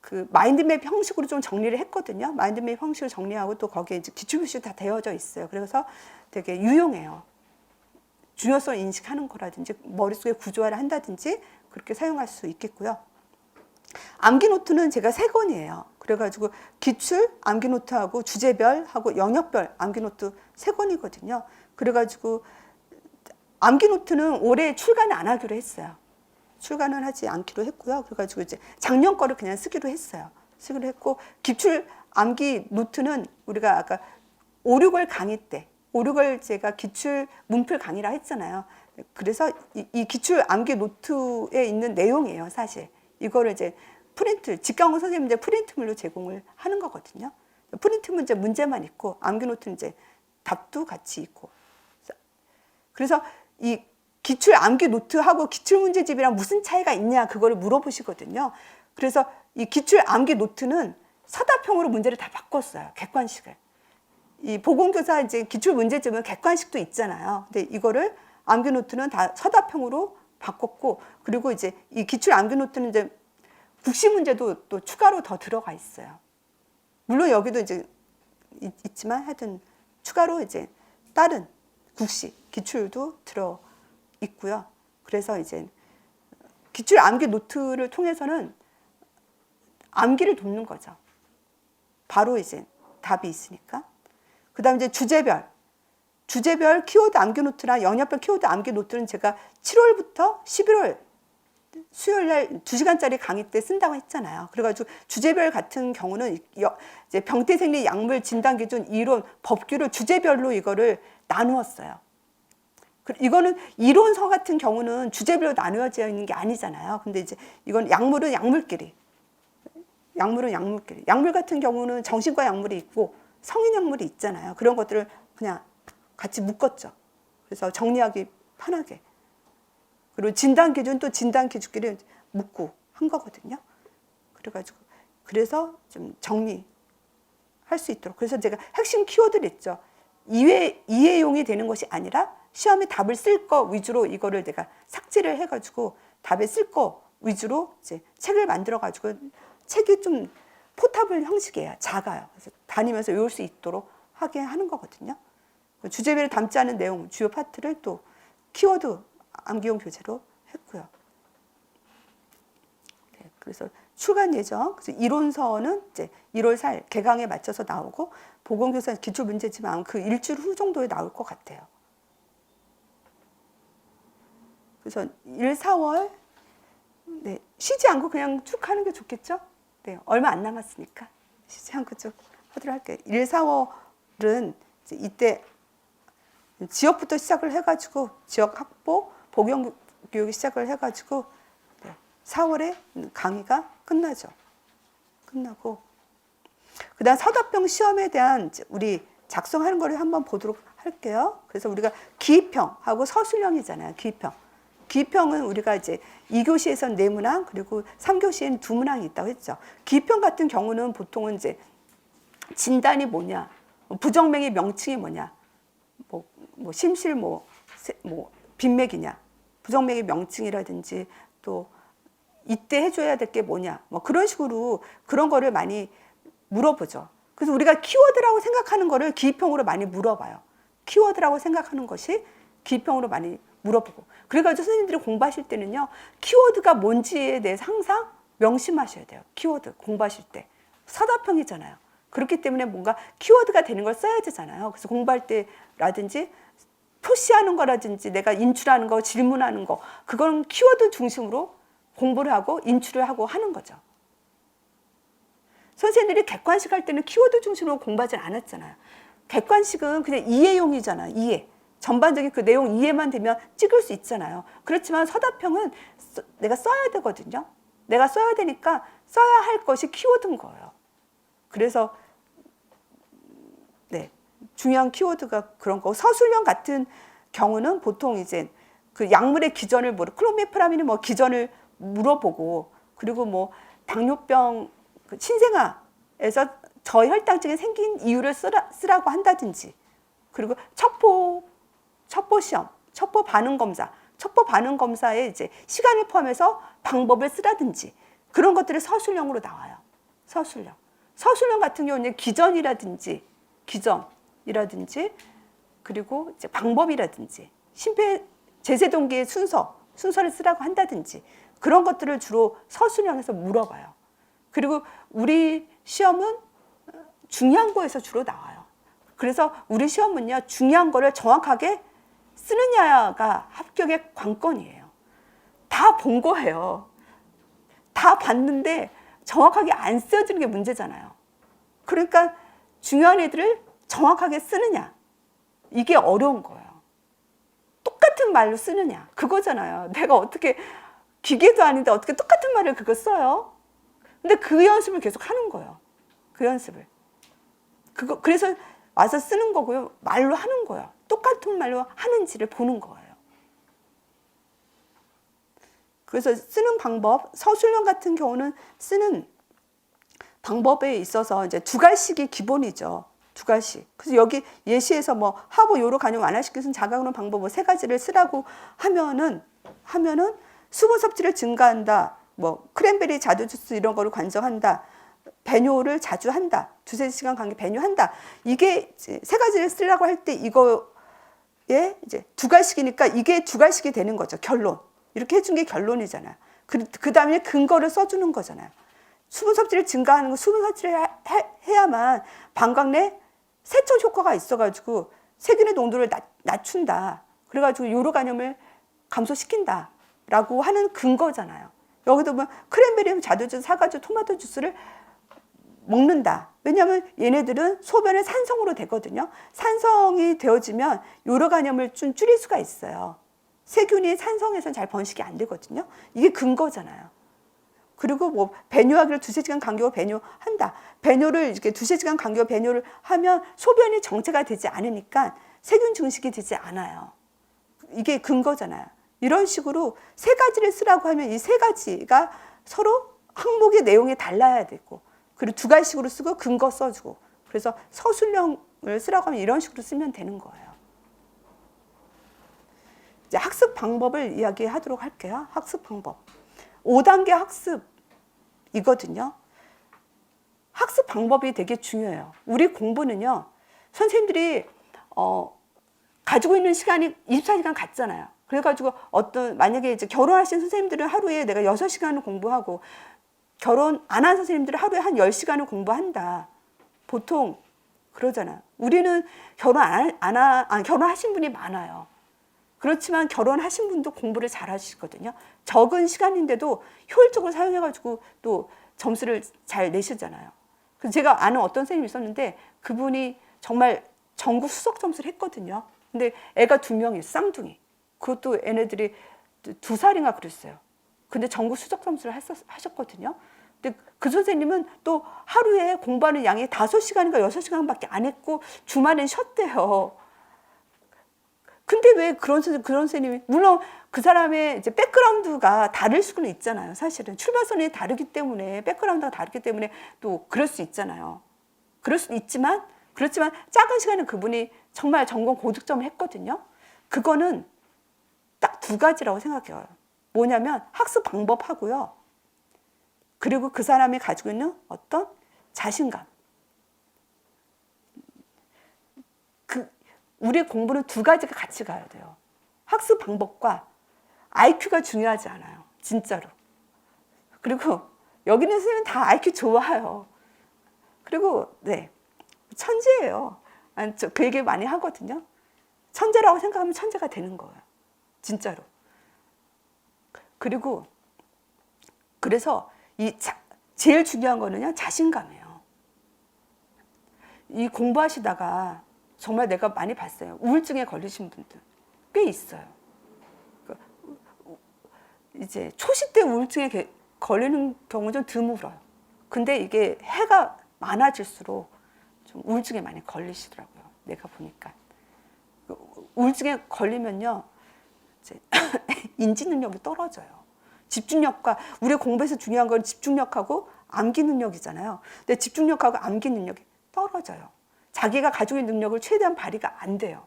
그 마인드맵 형식으로 좀 정리를 했거든요. 마인드맵 형식으로 정리하고 또 거기에 이제 기출표시 다 되어져 있어요. 그래서 되게 유용해요. 중요성 인식하는 거라든지 머릿속에 구조화를 한다든지 그렇게 사용할 수 있겠고요. 암기 노트는 제가 3권이에요. 그래가지고 기출 암기 노트하고 주제별하고 영역별 암기 노트 3권이거든요. 그래가지고 암기 노트는 올해 출간을 안 하기로 했어요. 출간은 하지 않기로 했고요. 그래가지고 이제 작년 거를 그냥 쓰기로 했고, 기출 암기 노트는 우리가 아까 5, 6월 강의 때 5, 6월 제가 기출 문풀 강의라 했잖아요. 그래서 이 기출 암기 노트에 있는 내용이에요. 사실 이거를 이제 직강호 선생님들 프린트물로 제공을 하는 거거든요. 프린트 문제만 있고 암기 노트는 이제 답도 같이 있고. 그래서 이 기출 암기 노트하고 기출 문제집이랑 무슨 차이가 있냐 그거를 물어보시거든요. 그래서 이 기출 암기 노트는 서답형으로 문제를 다 바꿨어요. 객관식을. 이 보건교사 이제 기출 문제집은 객관식도 있잖아요. 근데 이거를 암기 노트는 다 서답형으로 바꿨고, 그리고 이제 이 기출 암기 노트는 이제 국시 문제도 또 추가로 더 들어가 있어요. 물론 여기도 이제 있지만 하여튼 추가로 이제 다른 국시 기출도 들어 있고요. 그래서 이제 기출 암기 노트를 통해서는 암기를 돕는 거죠. 바로 이제 답이 있으니까. 그 다음 이제 주제별 키워드 암기 노트랑 영역별 키워드 암기 노트는 제가 7월부터 11월 수요일 날 2시간짜리 강의 때 쓴다고 했잖아요. 그래가지고 주제별 같은 경우는 이제 병태생리 약물 진단 기준 이론 법규를 주제별로 이거를 나누었어요. 이거는 이론서 같은 경우는 주제별로 나누어져 있는 게 아니잖아요. 근데 이제 이건 약물은 약물끼리. 약물 같은 경우는 정신과 약물이 있고 성인 약물이 있잖아요. 그런 것들을 그냥 같이 묶었죠. 그래서 정리하기 편하게. 그리고 진단 기준 또 진단 기준끼리 묶고 한 거거든요. 그래가지고 그래서 좀 정리할 수 있도록. 그래서 제가 핵심 키워드를 했죠. 이해용이 되는 것이 아니라 시험에 답을 쓸 거 위주로 이거를 내가 삭제를 해가지고 답에 쓸 거 위주로 이제 책을 만들어가지고 책이 좀 포탑을 형식이에요. 작아요. 그래서 다니면서 외울 수 있도록 하게 하는 거거든요. 주제별을 담지 않은 내용, 주요 파트를 또 키워드 암기용 교재로 했고요. 네, 그래서 출간 예정, 그래서 이론서는 이제 1월 4일 개강에 맞춰서 나오고 보건교사 기출문제집은 그 일주일 후 정도에 나올 것 같아요. 그래서 1, 4월 네, 쉬지 않고 그냥 쭉 하는 게 좋겠죠? 네, 얼마 안 남았으니까 쉬지 않고 쭉 하도록 할게요. 1, 4월은 이때 지역부터 시작을 해가지고 지역 확보, 복용 교육이 시작을 해가지고 4월에 강의가 끝나죠. 끝나고 그다음 서답형 시험에 대한 우리 작성하는 거를 한번 보도록 할게요. 그래서 우리가 기입형하고 서술형이잖아요. 기입형은 우리가 이제 2교시에선 4문항 그리고 3교시에는 2문항이 있다고 했죠. 기입형 같은 경우는 보통은 이제 진단이 뭐냐, 부정맥의 명칭이 뭐냐, 뭐 심실 뭐 빈맥이냐, 부정맥의 명칭이라든지 또 이때 해줘야 될 게 뭐냐, 뭐 그런 식으로 그런 거를 많이 물어보죠. 그래서 우리가 키워드라고 생각하는 거를 기입형으로 많이 물어봐요. 키워드라고 생각하는 것이 기입형으로 많이 물어보고. 그래가지고 선생님들이 공부하실 때는요, 키워드가 뭔지에 대해서 항상 명심하셔야 돼요. 키워드 공부하실 때. 서답형이잖아요. 그렇기 때문에 뭔가 키워드가 되는 걸 써야 되잖아요. 그래서 공부할 때라든지 표시하는 거라든지 내가 인출하는 거, 질문하는 거, 그건 키워드 중심으로 공부를 하고 인출을 하고 하는 거죠. 선생님들이 객관식 할 때는 키워드 중심으로 공부하지 않았잖아요. 객관식은 그냥 이해용이잖아요. 이해. 전반적인 그 내용 이해만 되면 찍을 수 있잖아요. 그렇지만 서답형은 내가 써야 되거든요. 내가 써야 되니까 써야 할 것이 키워드인 거예요. 그래서 네, 중요한 키워드가 그런 거고, 서술형 같은 경우는 보통 이제 그 약물의 기전을 클로미프라민이 뭐 기전을 물어보고, 그리고 뭐 당뇨병 신생아에서 저혈당증이 생긴 이유를 쓰라고 한다든지, 그리고 첩보 시험, 첩보 반응 검사에 이제 시간을 포함해서 방법을 쓰라든지, 그런 것들이 서술형으로 나와요. 서술형 같은 경우는 기전이라든지 그리고 이제 방법이라든지 제세동기의 순서를 쓰라고 한다든지, 그런 것들을 주로 서술형에서 물어봐요. 그리고 우리 시험은 중요한 거에서 주로 나와요. 그래서 우리 시험은요, 중요한 거를 정확하게 쓰느냐가 합격의 관건이에요. 다 본 거예요. 다 봤는데 정확하게 안 써지는 게 문제잖아요. 그러니까 중요한 애들을 정확하게 쓰느냐, 이게 어려운 거예요. 똑같은 말로 쓰느냐, 그거잖아요. 내가 어떻게 기계도 아닌데 어떻게 똑같은 말을 그거 써요? 근데 그 연습을 계속 하는 거예요. 그 연습을. 그래서 와서 쓰는 거고요. 말로 하는 거예요. 똑같은 말로 하는지를 보는 거예요. 그래서 쓰는 방법, 서술형 같은 경우는 쓰는 방법에 있어서 이제 두 가지씩이 기본이죠. 두 가지. 그래서 여기 예시에서 뭐 하부 요로 간염 완화시킬 수 있는 자가그런 방법 뭐 세 가지를 쓰라고 하면은 수분 섭취를 증가한다. 뭐 크랜베리 자두 주스 이런 거를 관정한다. 배뇨를 자주 한다. 두세 시간 간격 배뇨한다. 이게 세 가지를 쓰라고 할 때 이거에 이제 두 가지씩이니까 이게 두 가지씩이 되는 거죠. 결론. 이렇게 해준 게 결론이잖아요. 그 다음에 근거를 써주는 거잖아요. 수분 섭취를 증가하는 거, 수분 섭취를 해야만 방광 내 세척 효과가 있어가지고 세균의 농도를 낮춘다. 그래가지고 요로 간염을 감소시킨다. 라고 하는 근거잖아요. 여기도 보면 크랜베리, 자두주스, 사과주스, 토마토 주스를 먹는다. 왜냐하면 얘네들은 소변에 산성으로 되거든요. 산성이 되어지면 요로 간염을 좀 줄일 수가 있어요. 세균이 산성에서는 잘 번식이 안 되거든요. 이게 근거잖아요. 그리고 뭐 배뇨하기를 두세 시간 간격으로 배뇨한다. 배뇨를 이렇게 두세 시간 간격으로 배뇨를 하면 소변이 정체가 되지 않으니까 세균 증식이 되지 않아요. 이게 근거잖아요. 이런 식으로 세 가지를 쓰라고 하면 이 세 가지가 서로 항목의 내용이 달라야 되고, 그리고 두 가지식으로 쓰고 근거 써주고, 그래서 서술형을 쓰라고 하면 이런 식으로 쓰면 되는 거예요. 이제 학습 방법을 이야기하도록 할게요. 학습 방법. 5단계 학습이거든요. 학습 방법이 되게 중요해요. 우리 공부는요, 선생님들이 가지고 있는 시간이 24시간 같잖아요. 그래가지고 만약에 이제 결혼하신 선생님들은 하루에 내가 6시간을 공부하고, 결혼 안 한 선생님들은 하루에 한 10시간을 공부한다. 보통 그러잖아요. 우리는 결혼하신 분이 많아요. 그렇지만 결혼하신 분도 공부를 잘 하시거든요. 적은 시간인데도 효율적으로 사용해가지고 또 점수를 잘 내시잖아요. 그래서 제가 아는 어떤 선생님이 있었는데 그분이 정말 전국 수석 점수를 했거든요. 근데 애가 2명이 쌍둥이. 그것도 얘네들이 2살인가 그랬어요. 근데 전국 수석 점수를 하셨거든요. 근데 그 선생님은 또 하루에 공부하는 양이 5시간인가 6시간밖에 안 했고 주말엔 쉬었대요. 근데 왜 그런 선생님이, 물론 그 사람의 이제 백그라운드가 다를 수는 있잖아요. 사실은 출발선이 다르기 때문에, 백그라운드가 다르기 때문에 또 그럴 수 있잖아요. 그럴 수 있지만, 그렇지만 작은 시간에 그분이 정말 전공 고득점을 했거든요. 그거는 딱 두 가지라고 생각해요. 뭐냐면 학습 방법하고요. 그리고 그 사람이 가지고 있는 어떤 자신감. 우리 공부는 두 가지가 같이 가야 돼요. 학습 방법과 IQ가 중요하지 않아요. 진짜로. 그리고 여기 있는 선생님은 다 IQ 좋아요. 그리고 네, 천재예요. 그 얘기 많이 하거든요. 천재라고 생각하면 천재가 되는 거예요. 진짜로. 그리고 그래서 제일 중요한 거는요, 자신감이에요. 이 공부하시다가 정말 내가 많이 봤어요. 우울증에 걸리신 분들 꽤 있어요. 이제 초시 때 우울증에 걸리는 경우 좀 드물어요. 근데 이게 해가 많아질수록 좀 우울증에 많이 걸리시더라고요. 내가 보니까. 우울증에 걸리면요, 이제 인지 능력이 떨어져요. 집중력과, 우리 공부에서 중요한 건 집중력하고 암기 능력이잖아요. 근데 집중력하고 암기 능력이 떨어져요. 자기가 가지고 있는 능력을 최대한 발휘가 안 돼요.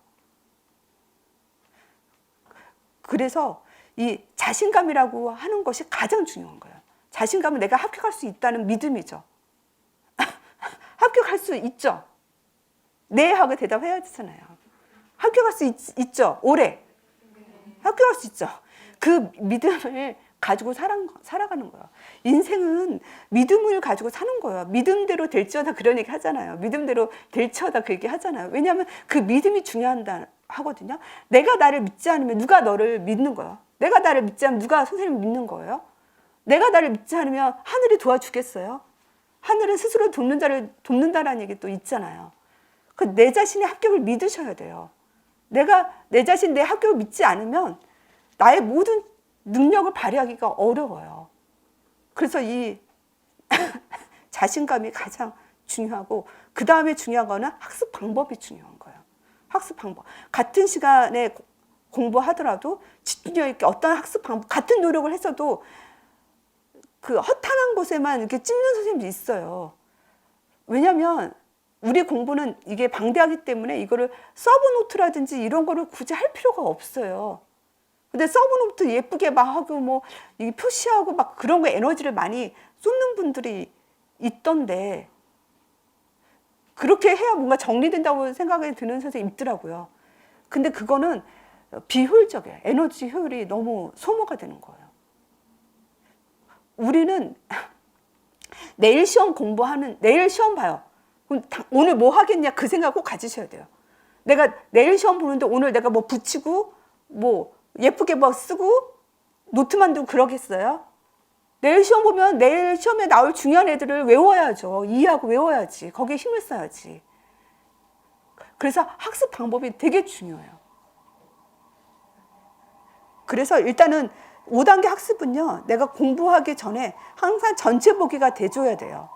그래서 이 자신감이라고 하는 것이 가장 중요한 거예요. 자신감은 내가 합격할 수 있다는 믿음이죠. 합격할 수 있죠. 네 하고 대답해야 되잖아요. 합격할 수 있죠. 올해. 합격할 수 있죠. 그 믿음을 가지고 살아가는 거예요. 인생은 믿음을 가지고 사는 거예요. 믿음대로 될지어다 그런 얘기 하잖아요. 믿음대로 될지어다 그 얘기 하잖아요. 왜냐하면 그 믿음이 중요하다 하거든요. 내가 나를 믿지 않으면 누가 너를 믿는 거예요? 내가 나를 믿지 않으면 누가 선생님을 믿는 거예요? 내가 나를 믿지 않으면 하늘이 도와주겠어요? 하늘은 스스로 돕는 자를 돕는다라는 얘기 또 있잖아요. 내 자신의 합격을 믿으셔야 돼요. 내가 내 자신 내 합격을 믿지 않으면 나의 모든 능력을 발휘하기가 어려워요. 그래서 이 자신감이 가장 중요하고 그 다음에 중요한 거는 학습 방법이 중요한 거예요. 학습 방법. 같은 시간에 공부하더라도 집중력 있게 어떤 학습 방법, 같은 노력을 했어도 그 허탄한 곳에만 이렇게 찝는 선생님도 있어요. 왜냐면 우리 공부는 이게 방대하기 때문에 이거를 서브노트라든지 이런 거를 굳이 할 필요가 없어요. 근데 서브노트 예쁘게 막 하고 뭐 이 표시하고 막 그런 거 에너지를 많이 쏟는 분들이 있던데 그렇게 해야 뭔가 정리된다고 생각이 드는 선생님이 있더라고요. 근데 그거는 비효율적이에요. 에너지 효율이 너무 소모가 되는 거예요. 우리는 내일 시험 내일 시험 봐요. 그럼 오늘 뭐 하겠냐 그 생각 꼭 가지셔야 돼요. 내가 내일 시험 보는데 오늘 내가 뭐 붙이고 뭐 예쁘게 뭐 쓰고 노트 만들고 그러겠어요? 내일 시험 보면 내일 시험에 나올 중요한 애들을 외워야죠. 이해하고 외워야지. 거기에 힘을 써야지. 그래서 학습 방법이 되게 중요해요. 그래서 일단은 5단계 학습은요, 내가 공부하기 전에 항상 전체 보기가 돼줘야 돼요.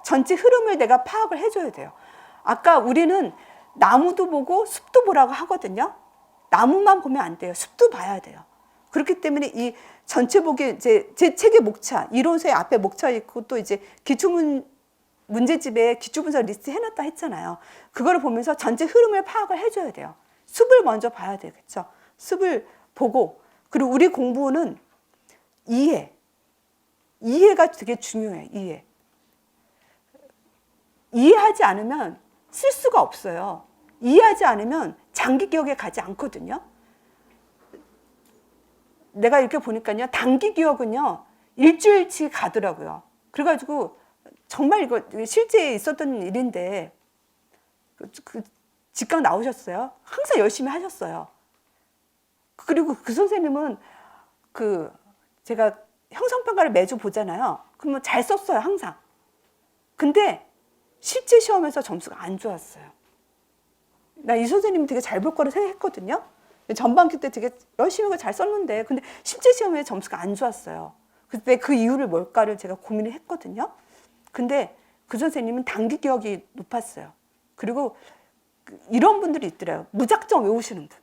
전체 흐름을 내가 파악을 해줘야 돼요. 아까 우리는 나무도 보고 숲도 보라고 하거든요. 나무만 보면 안 돼요. 숲도 봐야 돼요. 그렇기 때문에 이 전체 보기, 이제 제 책의 목차, 이론서의 앞에 목차 있고 또 이제 문제집에 기초분석 리스트 해놨다 했잖아요. 그거를 보면서 전체 흐름을 파악을 해줘야 돼요. 숲을 먼저 봐야 되겠죠. 숲을 보고, 그리고 우리 공부는 이해가 되게 중요해. 이해하지 않으면 쓸 수가 없어요. 이해하지 않으면 장기 기억에 가지 않거든요. 내가 이렇게 보니까요, 단기 기억은요, 일주일치 가더라고요. 그래가지고 정말 이거 실제 있었던 일인데, 그 직강 나오셨어요. 항상 열심히 하셨어요. 그리고 그 선생님은 제가 형성평가를 매주 보잖아요. 그러면 잘 썼어요, 항상. 근데 실제 시험에서 점수가 안 좋았어요. 나 이 선생님이 되게 잘 볼 거라 생각했거든요. 전반기 때 되게 열심히 잘 썼는데, 근데 실제 시험에 점수가 안 좋았어요. 그때 그 이유를 뭘까를 제가 고민을 했거든요. 근데 그 선생님은 단기 기억이 높았어요. 그리고 이런 분들이 있더래요. 무작정 외우시는 분.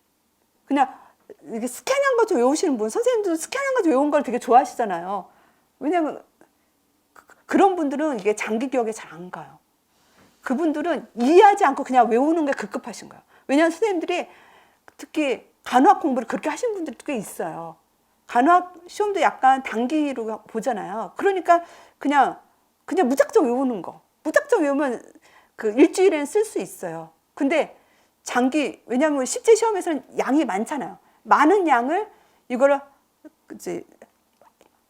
그냥 이게 스캔한 거 좀 외우시는 분. 선생님도 스캔한 거 좀 외운 걸 되게 좋아하시잖아요. 왜냐면 그런 분들은 이게 장기 기억에 잘 안 가요. 그분들은 이해하지 않고 그냥 외우는 게 급급하신 거예요. 왜냐하면 선생님들이 특히 간호학 공부를 그렇게 하신 분들이 꽤 있어요. 간호학 시험도 약간 단기로 보잖아요. 그러니까 그냥 무작정 외우는 거. 무작정 외우면 그 일주일에는 쓸 수 있어요. 근데 왜냐하면 실제 시험에서는 양이 많잖아요. 많은 양을 이거를 이제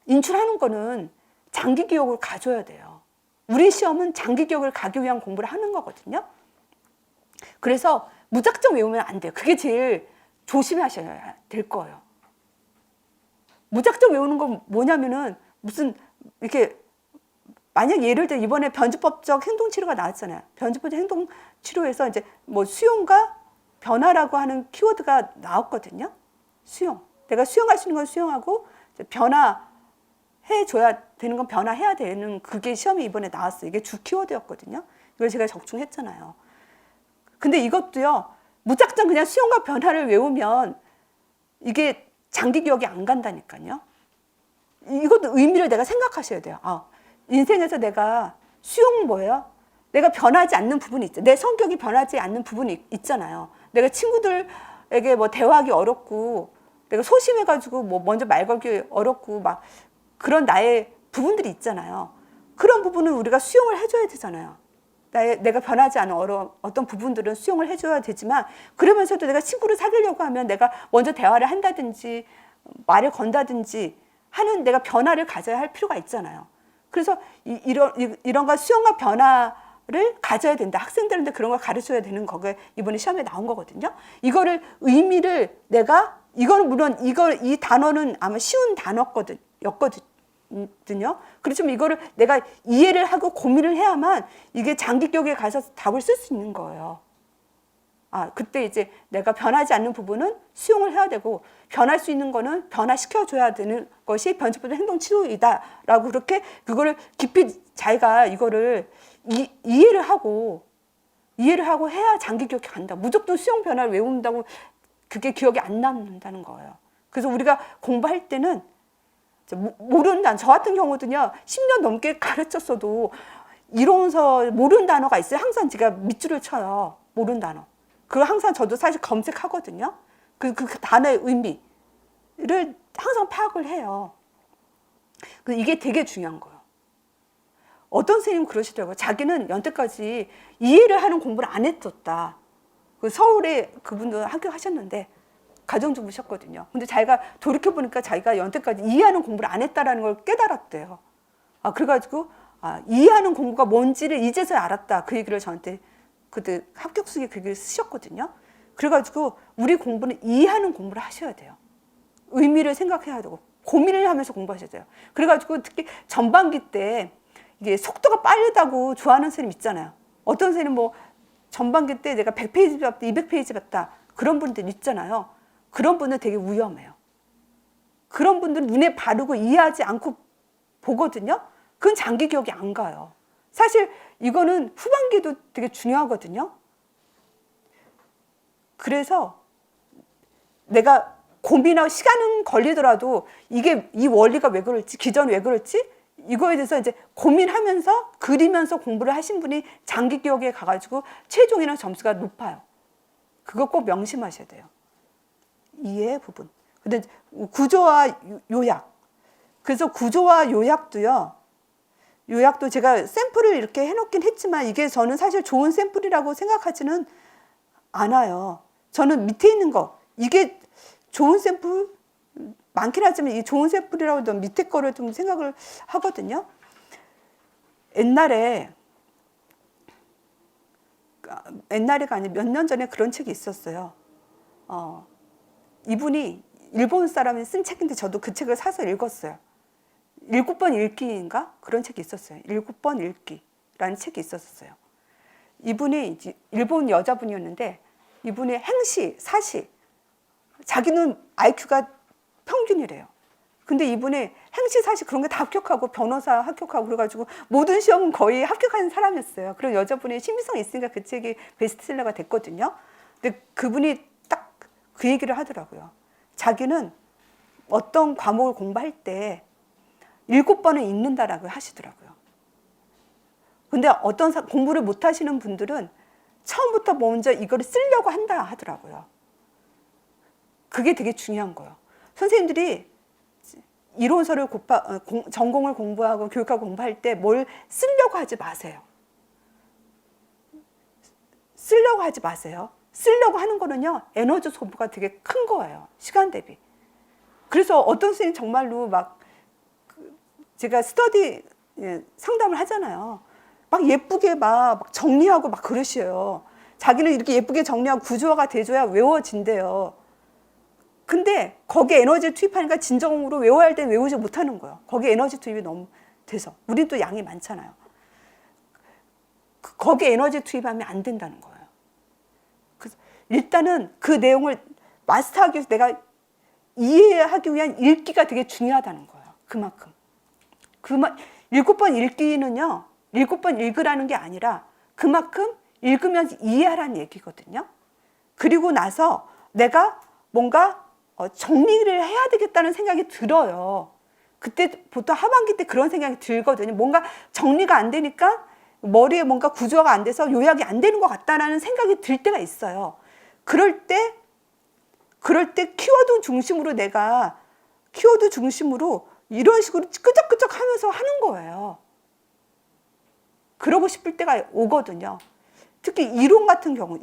인출하는 거는 장기 기억을 가져야 돼요. 우리 시험은 장기 기억을 가기 위한 공부를 하는 거거든요. 그래서 무작정 외우면 안 돼요. 그게 제일 조심하셔야 될 거예요. 무작정 외우는 건 뭐냐면은 무슨 이렇게 만약 예를 들어 이번에 변주법적 행동치료가 나왔잖아요. 변주법적 행동치료에서 이제 뭐 수용과 변화라고 하는 키워드가 나왔거든요. 수용. 내가 수용할 수 있는 건 수용하고 변화해줘야 되는 건 변화해야 되는 그게 시험이 이번에 나왔어요. 이게 주 키워드였거든요. 이걸 제가 적중했잖아요. 근데 이것도요. 무작정 그냥 수용과 변화를 외우면 이게 장기 기억이 안 간다니까요. 이것도 의미를 내가 생각하셔야 돼요. 인생에서 내가 수용은 뭐예요? 내가 변하지 않는 부분이 있죠. 내 성격이 변하지 않는 부분이 있잖아요. 내가 친구들에게 뭐 대화하기 어렵고 내가 소심해가지고 뭐 먼저 말 걸기 어렵고 막 그런 나의 부분들이 있잖아요. 그런 부분은 우리가 수용을 해줘야 되잖아요. 내가 변하지 않은 어떤 부분들은 수용을 해줘야 되지만 그러면서도 내가 친구를 사귀려고 하면 내가 먼저 대화를 한다든지 말을 건다든지 하는 내가 변화를 가져야 할 필요가 있잖아요. 그래서 이런 거 수용과 변화를 가져야 된다. 학생들한테 그런 걸 가르쳐야 되는 거가 이번에 시험에 나온 거거든요. 이거를 의미를 이거는 물론 이 단어는 아마 쉬운 단어였거든요. 그렇지만 이거를 내가 이해를 하고 고민을 해야만 이게 장기 기억에 가서 답을 쓸 수 있는 거예요. 그때 이제 내가 변하지 않는 부분은 수용을 해야 되고, 변할 수 있는 거는 변화시켜줘야 되는 것이 변칙보다 행동치료이다라고, 그렇게 그거를 깊이 자기가 이거를 이해를 하고 해야 장기 기억이 간다. 무조건 수용 변화를 외운다고 그게 기억이 안 남는다는 거예요. 그래서 우리가 공부할 때는 모르는, 저 같은 경우도요, 10년 넘게 가르쳤어도 이론서 모르는 단어가 있어요. 항상 제가 밑줄을 쳐요. 모르는 단어. 그걸 항상 저도 사실 검색하거든요. 그 단어의 의미를 항상 파악을 해요. 이게 되게 중요한 거예요. 어떤 선생님은 그러시더라고요. 자기는 연때까지 이해를 하는 공부를 안 했었다. 서울에 그분도 합격하셨는데 가정주부셨거든요. 근데 자기가 돌이켜보니까 자기가 연때까지 이해하는 공부를 안 했다라는 걸 깨달았대요. 그래가지고 이해하는 공부가 뭔지를 이제서야 알았다. 그 얘기를 저한테 그때 합격수기 그 얘기를 쓰셨거든요. 그래가지고 우리 공부는 이해하는 공부를 하셔야 돼요. 의미를 생각해야 되고 고민을 하면서 공부하셔야 돼요. 그래가지고 특히 전반기 때 이게 속도가 빠르다고 좋아하는 선생님 있잖아요. 어떤 선생님 뭐 전반기 때 내가 100페이지 봤다, 200페이지 봤다, 그런 분들 있잖아요. 그런 분은 되게 위험해요. 그런 분들은 눈에 바르고 이해하지 않고 보거든요. 그건 장기 기억이 안 가요. 사실 이거는 후반기도 되게 중요하거든요. 그래서 내가 고민하고 시간은 걸리더라도 이게 이 원리가 왜 그럴지, 기전이 왜 그럴지, 이거에 대해서 이제 고민하면서 그리면서 공부를 하신 분이 장기 기억에 가가지고 최종이나 점수가 높아요. 그거 꼭 명심하셔야 돼요. 이해 부분. 근데 구조와 요약. 그래서 구조와 요약도 제가 샘플을 이렇게 해놓긴 했지만 이게 저는 사실 좋은 샘플이라고 생각하지는 않아요. 저는 밑에 있는 거, 이게 좋은 샘플 많긴 하지만 이 좋은 샘플이라고 밑에 거를 좀 생각을 하거든요. 옛날에가 아니라 몇 년 전에 그런 책이 있었어요. 이분이 일본 사람이 쓴 책인데 저도 그 책을 사서 읽었어요. 7번 읽기인가? 그런 책이 있었어요. 7번 읽기라는 책이 있었어요. 이분이 일본 여자분이었는데 이분의 행시, 사시, 자기는 IQ가 평균이래요. 근데 이분의 행시, 사시 그런 게 다 합격하고 변호사 합격하고 그래가지고 모든 시험은 거의 합격한 사람이었어요. 그런 여자분의 신비성이 있으니까 그 책이 베스트셀러가 됐거든요. 근데 그분이 딱 그 얘기를 하더라고요. 자기는 어떤 과목을 공부할 때 7번은 읽는다라고 하시더라고요. 근데 어떤 공부를 못 하시는 분들은 처음부터 먼저 이거를 쓰려고 한다 하더라고요. 그게 되게 중요한 거예요. 선생님들이 이론서를 전공을 공부하고 교육학 공부할 때 뭘 쓰려고 하지 마세요. 쓰려고 하지 마세요. 쓰려고 하는 거는요, 에너지 소모가 되게 큰 거예요. 시간 대비. 그래서 어떤 선생님 정말로 막 제가 스터디 상담을 하잖아요. 막 예쁘게 막 정리하고 막 그러셔요. 자기는 이렇게 예쁘게 정리하고 구조화가 돼줘야 외워진대요. 근데 거기에 에너지를 투입하니까 진정으로 외워야 할 때는 외우지 못하는 거예요. 거기에 에너지 투입이 너무 돼서. 우린 또 양이 많잖아요. 거기에 에너지 투입하면 안 된다는 거예요. 그래서 일단은 그 내용을 마스터하기 위해서 내가 이해하기 위한 읽기가 되게 중요하다는 거예요. 그만큼. 7번 읽기는요, 7번 읽으라는 게 아니라 그만큼 읽으면서 이해하라는 얘기거든요. 그리고 나서 내가 뭔가 정리를 해야 되겠다는 생각이 들어요. 그때 보통 하반기 때 그런 생각이 들거든요. 뭔가 정리가 안 되니까 머리에 뭔가 구조가 안 돼서 요약이 안 되는 것 같다라는 생각이 들 때가 있어요. 그럴 때 키워드 중심으로 이런 식으로 끄적끄적 하면서 하는 거예요. 그러고 싶을 때가 오거든요. 특히 이론 같은 경우,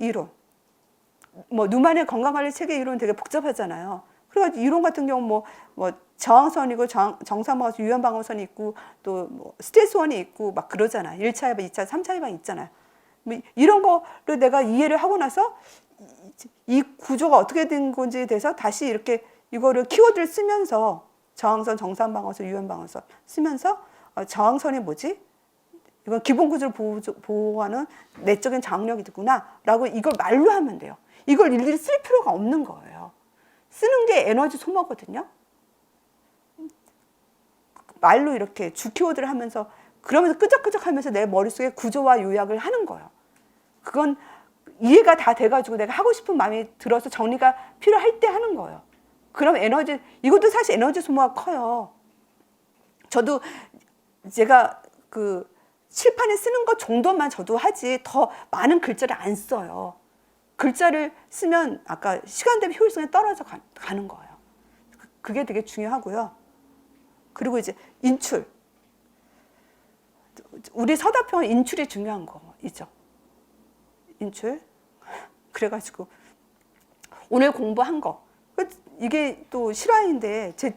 뭐 누만의 건강관리 체계 이론 되게 복잡하잖아요. 그래가지고 이론 같은 경우 뭐 저항선이고 정상방어선, 유연방어선이 있고 또 뭐 스트레스원이 있고 막 그러잖아요. 1차 예방, 2차, 3차 예방 있잖아요. 뭐 이런 거를 내가 이해를 하고 나서 이 구조가 어떻게 된 건지에 대해서 다시 이렇게 이거를 키워드를 쓰면서 저항선, 정상방어선, 유연방어선 쓰면서 저항선이 뭐지? 이건 기본 구조를 보호하는 내적인 장악력이구나 라고 이걸 말로 하면 돼요. 이걸 일일이 쓸 필요가 없는 거예요. 쓰는 게 에너지 소모거든요. 말로 이렇게 주 키워드를 하면서 그러면서 끄적끄적 하면서 내 머릿속에 구조와 요약을 하는 거예요. 그건 이해가 다 돼가지고 내가 하고 싶은 마음이 들어서 정리가 필요할 때 하는 거예요. 그럼 에너지, 이것도 사실 에너지 소모가 커요. 저도 제가 그 칠판에 쓰는 것 정도만 저도 하지 더 많은 글자를 안 써요. 글자를 쓰면 아까 시간 대비 효율성이 떨어져 가는 거예요. 그게 되게 중요하고요. 그리고 이제 인출. 우리 서답형은 인출이 중요한 거이죠. 인출. 그래가지고 오늘 공부한 거. 이게 또 실화인데 제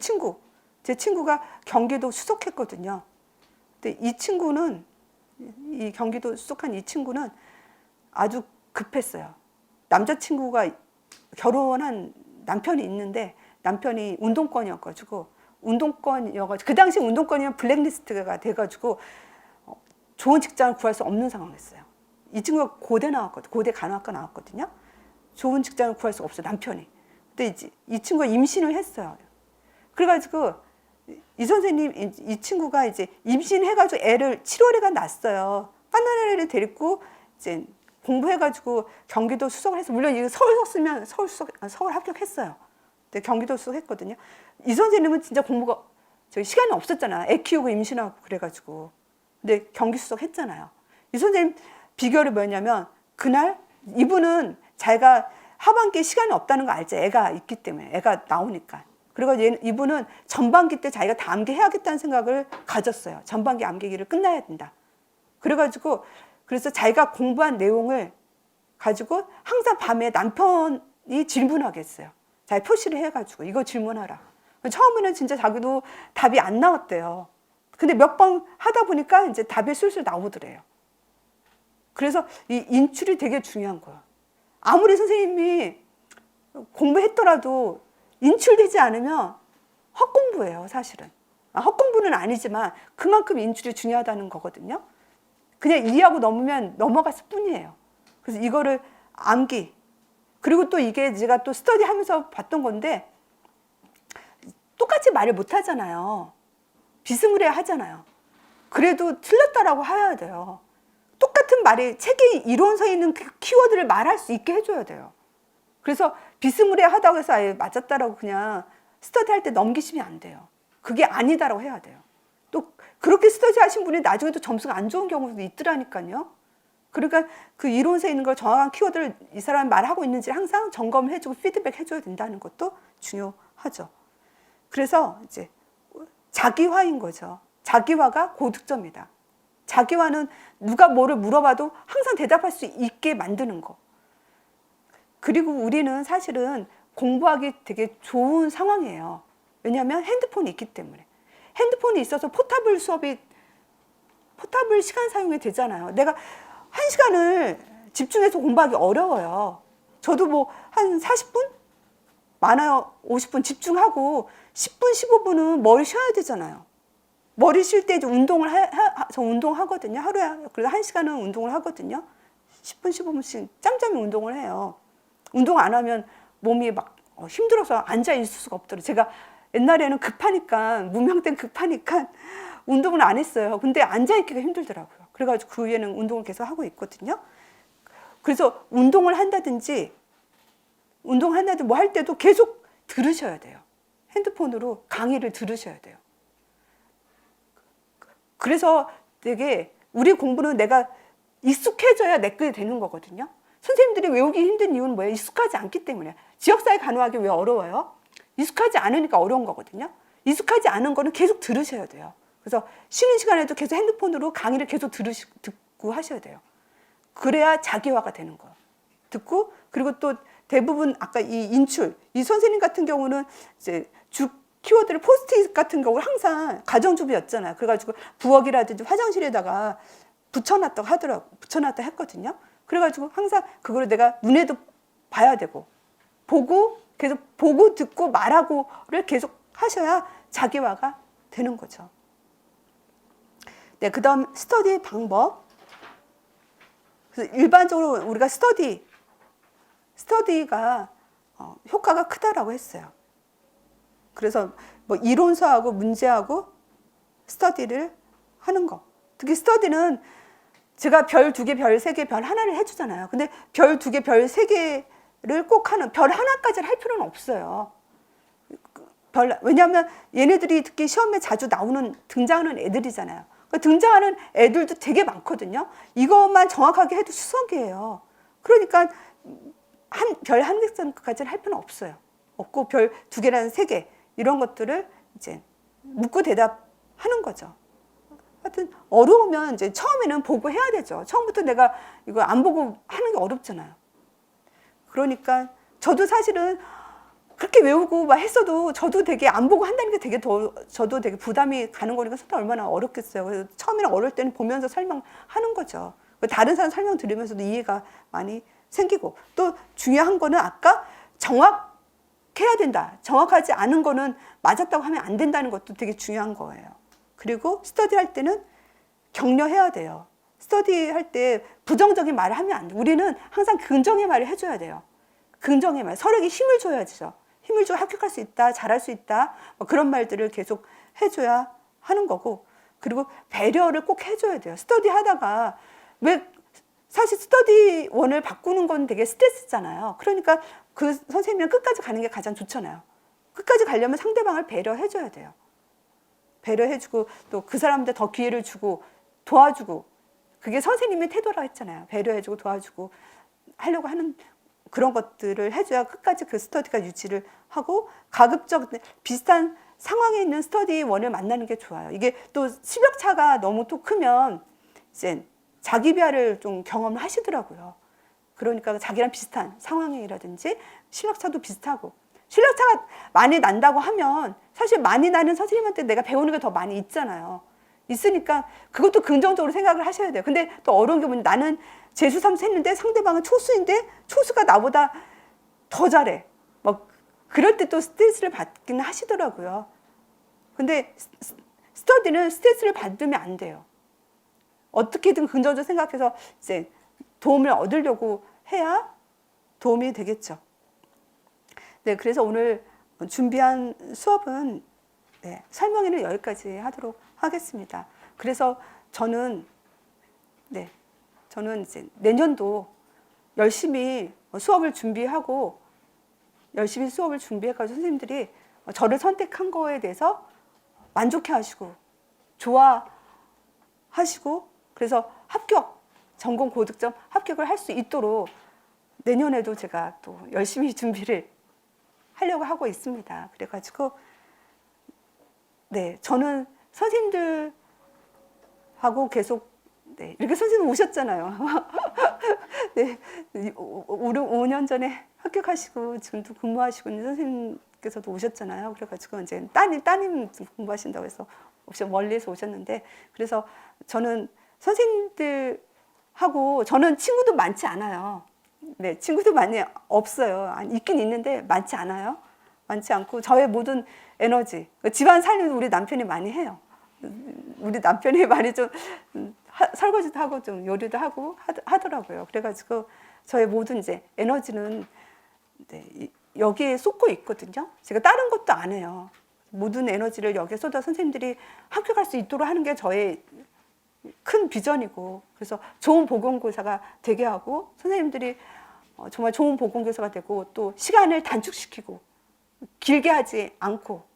친구가 경기도 수석했거든요. 근데 이 친구는 이 경기도 수석한 이 친구는 아주 급했어요. 남자친구가 결혼한 남편이 있는데 남편이 운동권이어가지고 그 당시 운동권이면 블랙리스트가 돼가지고 좋은 직장을 구할 수 없는 상황이었어요. 이 친구가 고대 간호학과 나왔거든요. 좋은 직장을 구할 수가 없어요, 남편이. 근데 이 친구가 임신을 했어요. 그래가지고 이 친구가 이제 임신해가지고 애를 7월에가 낳았어요. 깐난 애를 데리고 이제 공부해가지고 경기도 수석을 해서 물론 이거 서울 썼으면 서울 합격했어요. 근데 경기도 수석했거든요. 이 선생님은 진짜 공부가 시간이 없었잖아. 애 키우고 임신하고 그래가지고. 근데 경기 수석했잖아요. 이 선생님 비결이 뭐냐면 그날 이분은 자기가 하반기에 시간이 없다는 거 알죠. 애가 있기 때문에 애가 나오니까. 그리고 이분은 전반기 때 자기가 다 암기해야겠다는 생각을 가졌어요. 전반기 암기기를 끝나야 된다. 그래서 자기가 공부한 내용을 가지고 항상 밤에 남편이 질문하겠어요. 자기 표시를 해가지고 이거 질문하라. 처음에는 진짜 자기도 답이 안 나왔대요. 근데 몇 번 하다 보니까 이제 답이 술술 나오더래요. 그래서 이 인출이 되게 중요한 거예요. 아무리 선생님이 공부했더라도 인출되지 않으면 헛공부예요, 사실은. 헛공부는 아니지만 그만큼 인출이 중요하다는 거거든요. 그냥 이해하고 넘으면 넘어갔을 뿐이에요. 그래서 이거를 암기. 그리고 또 이게 제가 또 스터디 하면서 봤던 건데 똑같이 말을 못 하잖아요. 비스무리해 하잖아요. 그래도 틀렸다라고 해야 돼요. 똑같은 말이 책에 이론서에 있는 그 키워드를 말할 수 있게 해줘야 돼요. 그래서 비스무리해 하다고 해서 아예 맞았다라고 그냥 스터디 할 때 넘기시면 안 돼요. 그게 아니다라고 해야 돼요. 또 그렇게 스터디 하신 분이 나중에 또 점수가 안 좋은 경우도 있더라니까요. 그러니까 그 이론서에 있는 걸 정확한 키워드를 이 사람이 말하고 있는지 항상 점검을 해주고 피드백 해줘야 된다는 것도 중요하죠. 그래서 이제 자기화인 거죠. 자기화가 고득점이다. 자기화는 누가 뭐를 물어봐도 항상 대답할 수 있게 만드는 거. 그리고 우리는 사실은 공부하기 되게 좋은 상황이에요. 왜냐하면 핸드폰이 있기 때문에. 핸드폰이 있어서 포탑을 시간 사용이 되잖아요. 내가 1시간을 집중해서 공부하기 어려워요. 저도 뭐 한 40분? 많아요. 50분 집중하고 10분, 15분은 머리 쉬어야 되잖아요. 머리 쉴 때 이제 저 운동하거든요. 하루에, 그래서 1시간은 운동을 하거든요. 10분, 15분씩 짬짬이 운동을 해요. 운동 안 하면 몸이 막 힘들어서 앉아 있을 수가 없더라고요. 제가 옛날에는 무명 때는 급하니까 운동을 안 했어요. 근데 앉아 있기가 힘들더라고요. 그래가지고 그 후에는 운동을 계속 하고 있거든요. 그래서 운동을 한다든지 뭐 할 때도 계속 들으셔야 돼요. 핸드폰으로 강의를 들으셔야 돼요. 그래서 되게 우리 공부는 내가 익숙해져야 내게 되는 거거든요. 선생님들이 외우기 힘든 이유는 뭐예요? 익숙하지 않기 때문에. 지역사회 간호학이 왜 어려워요? 익숙하지 않으니까 어려운 거거든요. 익숙하지 않은 거는 계속 들으셔야 돼요. 그래서 쉬는 시간에도 계속 핸드폰으로 강의를 계속 듣고 하셔야 돼요. 그래야 자기화가 되는 거예요. 듣고 그리고 또 대부분 아까 이 선생님 같은 경우는 이제 키워드를 포스트잇 같은 경우를 항상 가정주부였잖아요. 그래가지고 부엌이라든지 화장실에다가 붙여놨다 했거든요. 그래가지고 항상 그거를 내가 눈에도 봐야 되고 계속 보고 듣고 말하고를 계속 하셔야 자기화가 되는 거죠. 네, 그다음 스터디 방법. 그래서 일반적으로 우리가 스터디가 효과가 크다라고 했어요. 그래서 뭐 이론서하고 문제하고 스터디를 하는 거. 특히 스터디는 제가 별 2개, 별 3개, 별 하나를 해주잖아요. 근데 별 2개, 별 3개를 꼭 하는, 별 하나까지는 할 필요는 없어요. 왜냐하면 얘네들이 특히 시험에 자주 등장하는 애들이잖아요. 등장하는 애들도 되게 많거든요. 이것만 정확하게 해도 수석이에요. 그러니까 별 한 개까지는 할 필요는 없어요. 없고 별 2개라는 3개 이런 것들을 이제 묻고 대답하는 거죠. 하여튼 어려우면 이제 처음에는 보고 해야 되죠. 처음부터 내가 이거 안 보고 하는 게 어렵잖아요. 그러니까 저도 사실은 그렇게 외우고 막 했어도 저도 되게 안 보고 한다는 게 저도 되게 부담이 가는 거니까 얼마나 어렵겠어요. 그래서 처음에는 어려울 때는 보면서 설명하는 거죠. 다른 사람 설명 들으면서도 이해가 많이 생기고, 또 중요한 거는 아까 정확해야 된다. 정확하지 않은 거는 맞았다고 하면 안 된다는 것도 되게 중요한 거예요. 그리고 스터디 할 때는 격려해야 돼요. 스터디 할 때 부정적인 말을 하면 안 돼요. 우리는 항상 긍정의 말을 해줘야 돼요. 긍정의 말. 서로에게 힘을 줘야죠. 힘을 주고 합격할 수 있다, 잘할 수 있다, 뭐 그런 말들을 계속 해줘야 하는 거고, 그리고 배려를 꼭 해줘야 돼요. 스터디 하다가 사실 스터디 원을 바꾸는 건 되게 스트레스잖아요. 그러니까 그 선생님이랑 끝까지 가는 게 가장 좋잖아요. 끝까지 가려면 상대방을 배려해줘야 돼요. 배려해주고 또 그 사람한테 더 기회를 주고 도와주고, 그게 선생님의 태도라고 했잖아요. 배려해주고 도와주고 하려고 하는 그런 것들을 해줘야 끝까지 그 스터디가 유지를 하고, 가급적 비슷한 상황에 있는 스터디원을 만나는 게 좋아요. 이게 또 실력차가 너무 또 크면 이제 자기 비하를 좀 경험을 하시더라고요. 그러니까 자기랑 비슷한 상황이라든지 실력차도 비슷하고, 실력차가 많이 난다고 하면 사실 많이 나는 선생님한테 내가 배우는 게 더 많이 있잖아요. 있으니까 그것도 긍정적으로 생각을 하셔야 돼요. 근데 또 어려운 게 뭐냐면 나는 재수 3수 했는데 상대방은 초수인데 초수가 나보다 더 잘해. 막 그럴 때 또 스트레스를 받기는 하시더라고요. 근데 스터디는 스트레스를 받으면 안 돼요. 어떻게든 긍정적으로 생각해서 이제 도움을 얻으려고 해야 도움이 되겠죠. 네, 그래서 오늘 준비한 수업은 설명회는 여기까지 하도록 하겠습니다. 그래서 저는 이제 내년도 열심히 수업을 준비하고 열심히 수업을 준비해가지고 선생님들이 저를 선택한 거에 대해서 만족해 하시고 좋아하시고, 그래서 전공 고득점 합격을 할 수 있도록 내년에도 제가 또 열심히 준비를 하려고 하고 있습니다. 그래가지고 저는 선생님들하고 계속 이렇게 선생님 오셨잖아요. 5년 전에 합격하시고 지금도 근무하시고 있는 선생님께서도 오셨잖아요. 그래가지고 이제 따님 공부하신다고 해서 멀리서 오셨는데, 그래서 저는 선생님들하고 저는 친구도 많지 않아요. 친구도 많이 없어요. 있긴 있는데 많지 않아요. 많지 않고 저의 모든 에너지, 집안 살림도 우리 남편이 많이 해요. 우리 남편이 많이 좀 설거지도 하고 좀 요리도 하고 하더라고요. 그래가지고 저의 모든 이제 에너지는 여기에 쏟고 있거든요. 제가 다른 것도 안 해요. 모든 에너지를 여기에 쏟아 선생님들이 합격할 수 있도록 하는 게 저의 큰 비전이고, 그래서 좋은 보건교사가 되게 하고 선생님들이 정말 좋은 보건교사가 되고 또 시간을 단축시키고 길게 하지 않고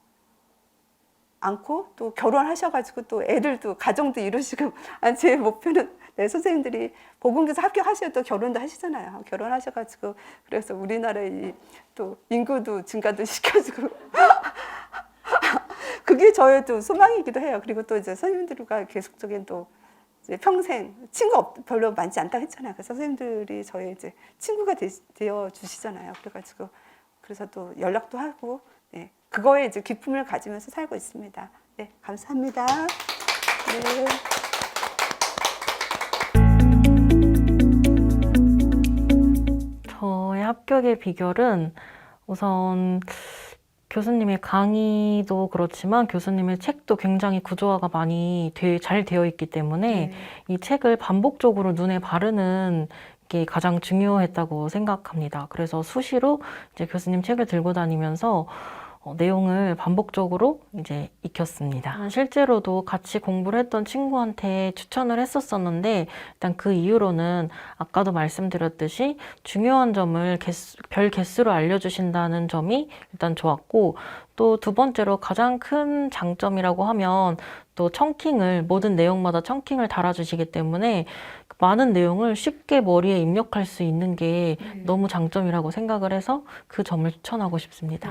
또 결혼하셔가지고 또 애들도 가정도 이루시고, 제 목표는 선생님들이 보건교사 합격하셔야 또 결혼도 하시잖아요. 결혼하셔가지고 그래서 우리나라의 또 인구도 증가도 시켜주고 그게 저의 또 소망이기도 해요. 그리고 또 이제 선생님들과 계속적인 또 이제 평생 친구 별로 많지 않다고 했잖아요. 그래서 선생님들이 저의 이제 친구가 되어 주시잖아요. 그래서 또 연락도 하고 그거에 이제 기쁨을 가지면서 살고 있습니다. 감사합니다. 저의 합격의 비결은 우선 교수님의 강의도 그렇지만 교수님의 책도 굉장히 구조화가 많이 잘 되어 있기 때문에 이 책을 반복적으로 눈에 바르는 게 가장 중요했다고 생각합니다. 그래서 수시로 이제 교수님 책을 들고 다니면서 내용을 반복적으로 이제 익혔습니다. 실제로도 같이 공부를 했던 친구한테 추천을 했었었는데 일단 그 이유로는 아까도 말씀드렸듯이 중요한 점을 별 개수로 알려주신다는 점이 일단 좋았고, 또 두 번째로 가장 큰 장점이라고 하면 또 모든 내용마다 청킹을 달아주시기 때문에 많은 내용을 쉽게 머리에 입력할 수 있는 게 너무 장점이라고 생각을 해서 그 점을 추천하고 싶습니다.